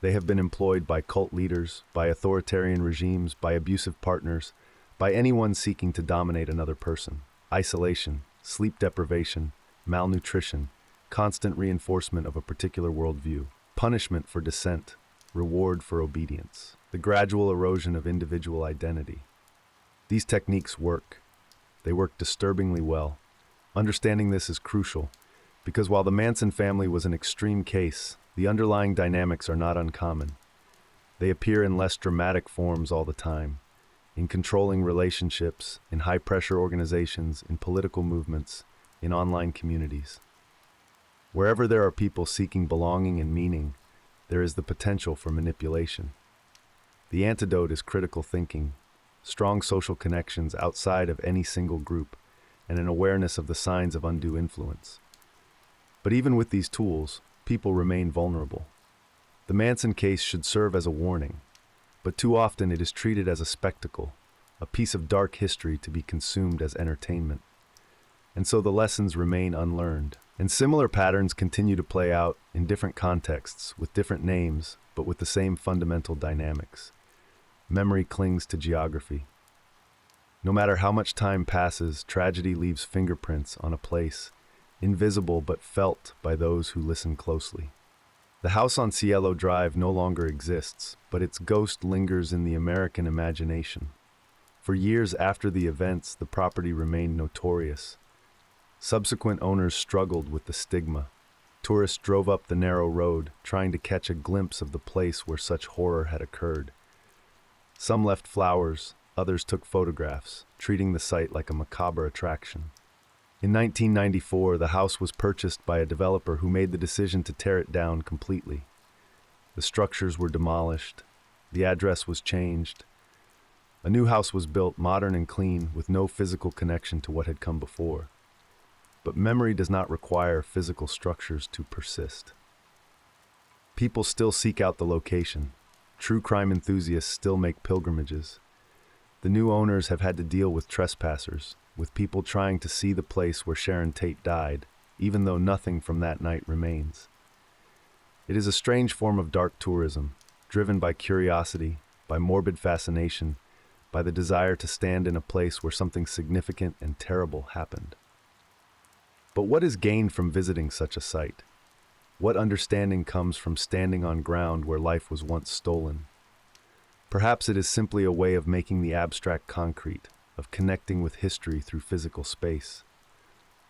They have been employed by cult leaders, by authoritarian regimes, by abusive partners, by anyone seeking to dominate another person. Isolation, sleep deprivation, malnutrition, constant reinforcement of a particular worldview, punishment for dissent, reward for obedience, the gradual erosion of individual identity. These techniques work. They work disturbingly well. Understanding this is crucial, because while the Manson family was an extreme case, the underlying dynamics are not uncommon. They appear in less dramatic forms all the time, in controlling relationships, in high-pressure organizations, in political movements, in online communities. Wherever there are people seeking belonging and meaning, there is the potential for manipulation. The antidote is critical thinking, strong social connections outside of any single group, and an awareness of the signs of undue influence. But even with these tools, people remain vulnerable. The Manson case should serve as a warning, but too often it is treated as a spectacle, a piece of dark history to be consumed as entertainment. And so the lessons remain unlearned. And similar patterns continue to play out in different contexts, with different names, but with the same fundamental dynamics. Memory clings to geography. No matter how much time passes, tragedy leaves fingerprints on a place, invisible but felt by those who listen closely. The house on Cielo Drive no longer exists, but its ghost lingers in the American imagination. For years after the events, the property remained notorious. Subsequent owners struggled with the stigma. Tourists drove up the narrow road, trying to catch a glimpse of the place where such horror had occurred. Some left flowers, others took photographs, treating the site like a macabre attraction. In 1994, the house was purchased by a developer who made the decision to tear it down completely. The structures were demolished. The address was changed. A new house was built, modern and clean, with no physical connection to what had come before. But memory does not require physical structures to persist. People still seek out the location. True crime enthusiasts still make pilgrimages. The new owners have had to deal with trespassers, with people trying to see the place where Sharon Tate died, even though nothing from that night remains. It is a strange form of dark tourism, driven by curiosity, by morbid fascination, by the desire to stand in a place where something significant and terrible happened. But what is gained from visiting such a site? What understanding comes from standing on ground where life was once stolen? Perhaps it is simply a way of making the abstract concrete, of connecting with history through physical space.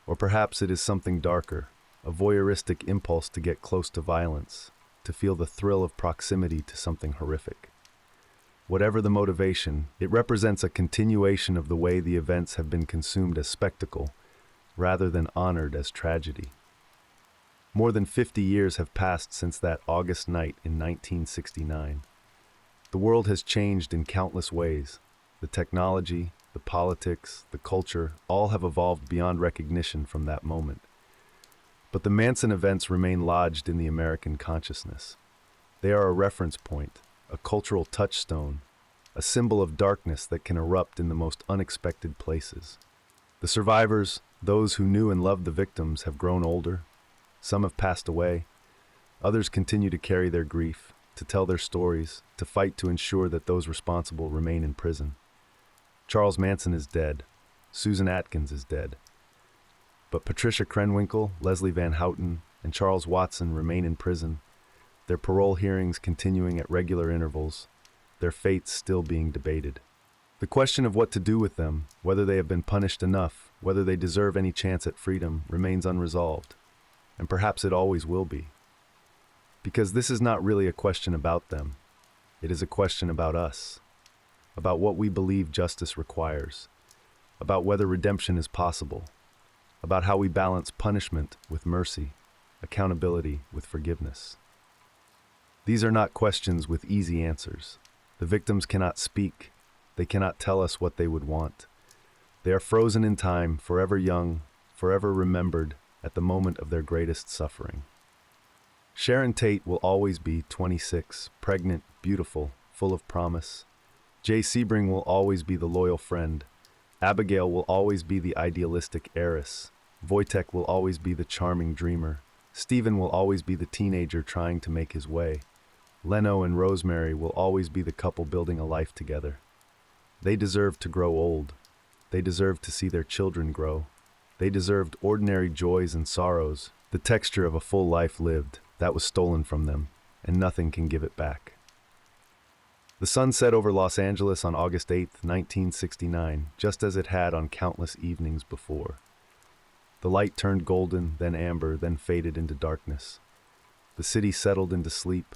Or perhaps it is something darker, a voyeuristic impulse to get close to violence, to feel the thrill of proximity to something horrific. Whatever the motivation, it represents a continuation of the way the events have been consumed as spectacle, rather than honored as tragedy. More than 50 years have passed since that August night in 1969. The world has changed in countless ways. The technology, the politics, the culture, all have evolved beyond recognition from that moment. But the Manson events remain lodged in the American consciousness. They are a reference point, a cultural touchstone, a symbol of darkness that can erupt in the most unexpected places. The survivors, those who knew and loved the victims, have grown older. Some have passed away. Others continue to carry their grief, to tell their stories, to fight to ensure that those responsible remain in prison. Charles Manson is dead. Susan Atkins is dead. But Patricia Krenwinkel, Leslie Van Houten, and Charles Watson remain in prison, their parole hearings continuing at regular intervals, their fates still being debated. The question of what to do with them, whether they have been punished enough, whether they deserve any chance at freedom, remains unresolved. And perhaps it always will be. Because this is not really a question about them. It is a question about us, about what we believe justice requires, about whether redemption is possible, about how we balance punishment with mercy, accountability with forgiveness. These are not questions with easy answers. The victims cannot speak. They cannot tell us what they would want. They are frozen in time, forever young, forever remembered, at the moment of their greatest suffering. Sharon Tate will always be 26, pregnant, beautiful, full of promise. Jay Sebring will always be the loyal friend. Abigail will always be the idealistic heiress. Wojtek will always be the charming dreamer. Stephen will always be the teenager trying to make his way. Leno and Rosemary will always be the couple building a life together. They deserve to grow old. They deserve to see their children grow. They deserved ordinary joys and sorrows, the texture of a full life lived, that was stolen from them, and nothing can give it back. The sun set over Los Angeles on August 8, 1969, just as it had on countless evenings before. The light turned golden, then amber, then faded into darkness. The city settled into sleep,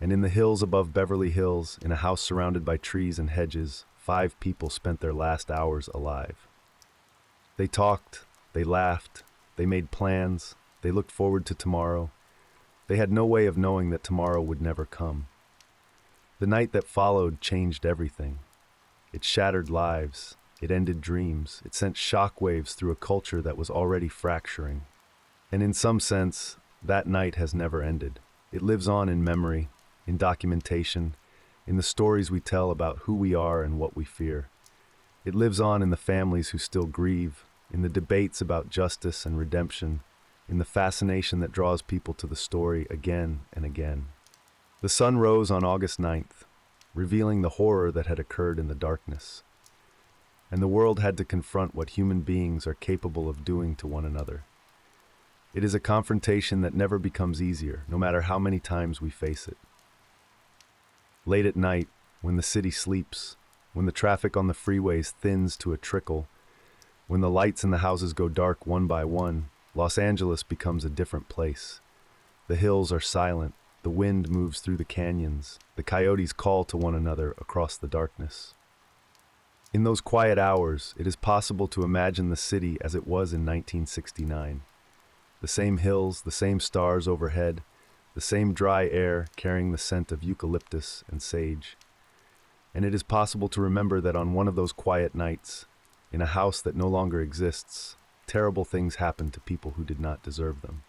and in the hills above Beverly Hills, in a house surrounded by trees and hedges, 5 people spent their last hours alive. They talked, they laughed, they made plans, they looked forward to tomorrow. They had no way of knowing that tomorrow would never come. The night that followed changed everything. It shattered lives, it ended dreams, it sent shockwaves through a culture that was already fracturing. And in some sense, that night has never ended. It lives on in memory, in documentation, in the stories we tell about who we are and what we fear. It lives on in the families who still grieve, in the debates about justice and redemption, in the fascination that draws people to the story again and again. The sun rose on August 9th, revealing the horror that had occurred in the darkness. And the world had to confront what human beings are capable of doing to one another. It is a confrontation that never becomes easier, no matter how many times we face it. Late at night, when the city sleeps, when the traffic on the freeways thins to a trickle, when the lights in the houses go dark one by one, Los Angeles becomes a different place. The hills are silent, the wind moves through the canyons, the coyotes call to one another across the darkness. In those quiet hours, it is possible to imagine the city as it was in 1969. The same hills, the same stars overhead, the same dry air carrying the scent of eucalyptus and sage. And it is possible to remember that on one of those quiet nights, in a house that no longer exists, terrible things happened to people who did not deserve them.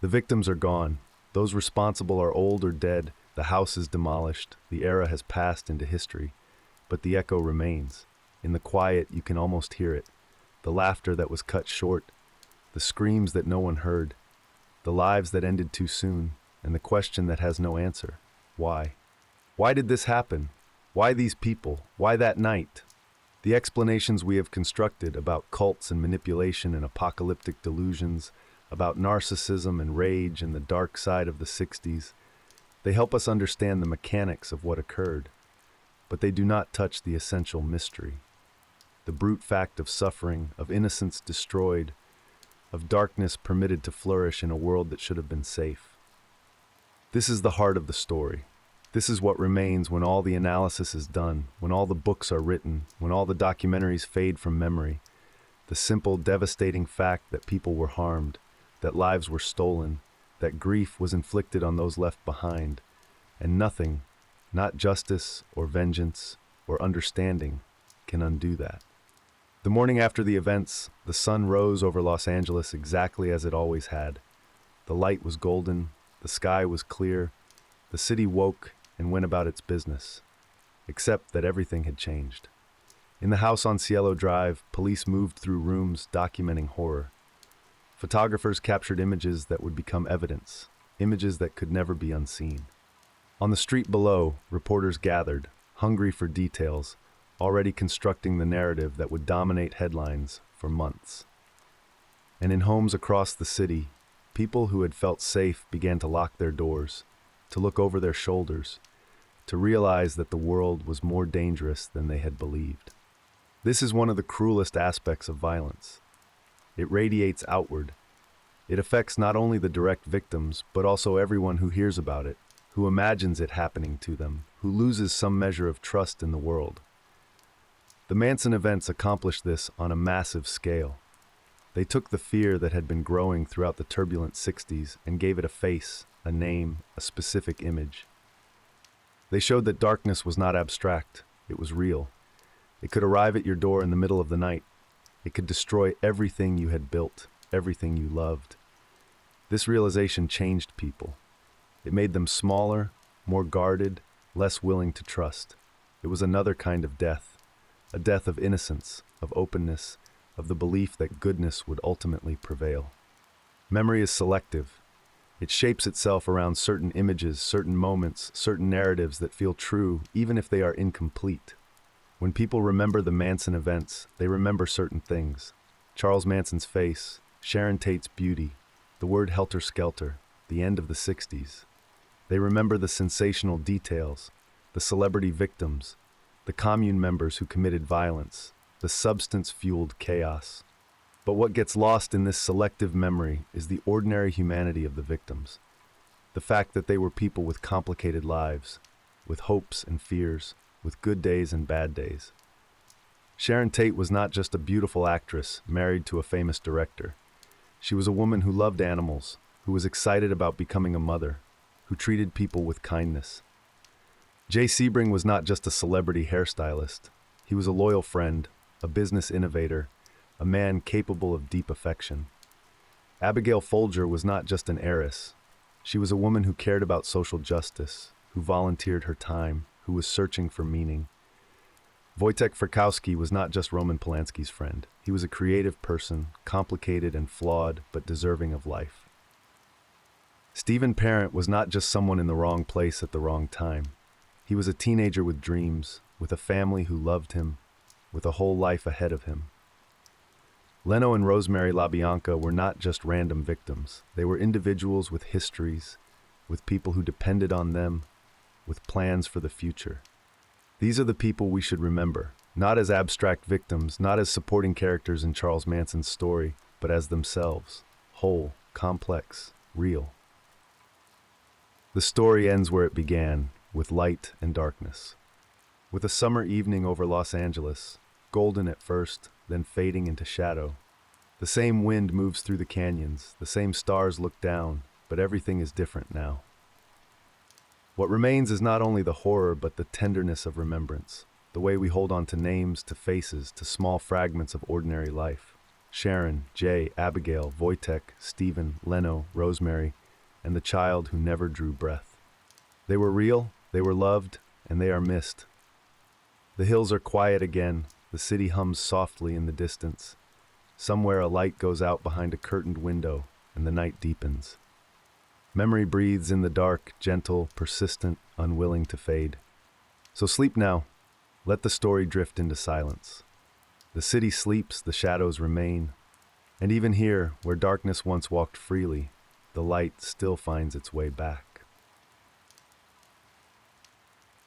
The victims are gone. Those responsible are old or dead. The house is demolished. The era has passed into history. But the echo remains. In the quiet, you can almost hear it. The laughter that was cut short. The screams that no one heard. The lives that ended too soon. And the question that has no answer. Why? Why did this happen? Why these people? Why that night? The explanations we have constructed about cults and manipulation and apocalyptic delusions, about narcissism and rage and the dark side of the 60s, they help us understand the mechanics of what occurred, but they do not touch the essential mystery. The brute fact of suffering, of innocence destroyed, of darkness permitted to flourish in a world that should have been safe. This is the heart of the story. This is what remains when all the analysis is done, when all the books are written, when all the documentaries fade from memory. The simple, devastating fact that people were harmed, that lives were stolen, that grief was inflicted on those left behind, and nothing, not justice or vengeance or understanding, can undo that. The morning after the events, the sun rose over Los Angeles exactly as it always had. The light was golden, the sky was clear, the city woke and went about its business. Except that everything had changed. In the house on Cielo Drive, police moved through rooms documenting horror. Photographers captured images that would become evidence, images that could never be unseen. On the street below, reporters gathered, hungry for details, already constructing the narrative that would dominate headlines for months. And in homes across the city, people who had felt safe began to lock their doors, to look over their shoulders, to realize that the world was more dangerous than they had believed. This is one of the cruelest aspects of violence. It radiates outward. It affects not only the direct victims, but also everyone who hears about it, who imagines it happening to them, who loses some measure of trust in the world. The Manson events accomplished this on a massive scale. They took the fear that had been growing throughout the turbulent 60s and gave it a face, a name, a specific image. They showed that darkness was not abstract, it was real. It could arrive at your door in the middle of the night. It could destroy everything you had built, everything you loved. This realization changed people. It made them smaller, more guarded, less willing to trust. It was another kind of death, a death of innocence, of openness, of the belief that goodness would ultimately prevail. Memory is selective. It shapes itself around certain images, certain moments, certain narratives that feel true, even if they are incomplete. When people remember the Manson events, they remember certain things. Charles Manson's face, Sharon Tate's beauty, the word helter-skelter, the end of the 60s. They remember the sensational details, the celebrity victims, the commune members who committed violence, the substance-fueled chaos. But what gets lost in this selective memory is the ordinary humanity of the victims. The fact that they were people with complicated lives, with hopes and fears, with good days and bad days. Sharon Tate was not just a beautiful actress married to a famous director. She was a woman who loved animals, who was excited about becoming a mother, who treated people with kindness. Jay Sebring was not just a celebrity hairstylist. He was a loyal friend, a business innovator, a man capable of deep affection. Abigail Folger was not just an heiress. She was a woman who cared about social justice, who volunteered her time, who was searching for meaning. Wojtek Frykowski was not just Roman Polanski's friend. He was a creative person, complicated and flawed, but deserving of life. Stephen Parent was not just someone in the wrong place at the wrong time. He was a teenager with dreams, with a family who loved him, with a whole life ahead of him. Leno and Rosemary LaBianca were not just random victims. They were individuals with histories, with people who depended on them, with plans for the future. These are the people we should remember, not as abstract victims, not as supporting characters in Charles Manson's story, but as themselves, whole, complex, real. The story ends where it began, with light and darkness. With a summer evening over Los Angeles, golden at first, then fading into shadow. The same wind moves through the canyons, the same stars look down, but everything is different now. What remains is not only the horror, but the tenderness of remembrance, the way we hold on to names, to faces, to small fragments of ordinary life. Sharon, Jay, Abigail, Wojtek, Stephen, Leno, Rosemary, and the child who never drew breath. They were real, they were loved, and they are missed. The hills are quiet again, the city hums softly in the distance. Somewhere a light goes out behind a curtained window, and the night deepens. Memory breathes in the dark, gentle, persistent, unwilling to fade. So sleep now. Let the story drift into silence. The city sleeps, the shadows remain. And even here, where darkness once walked freely, the light still finds its way back.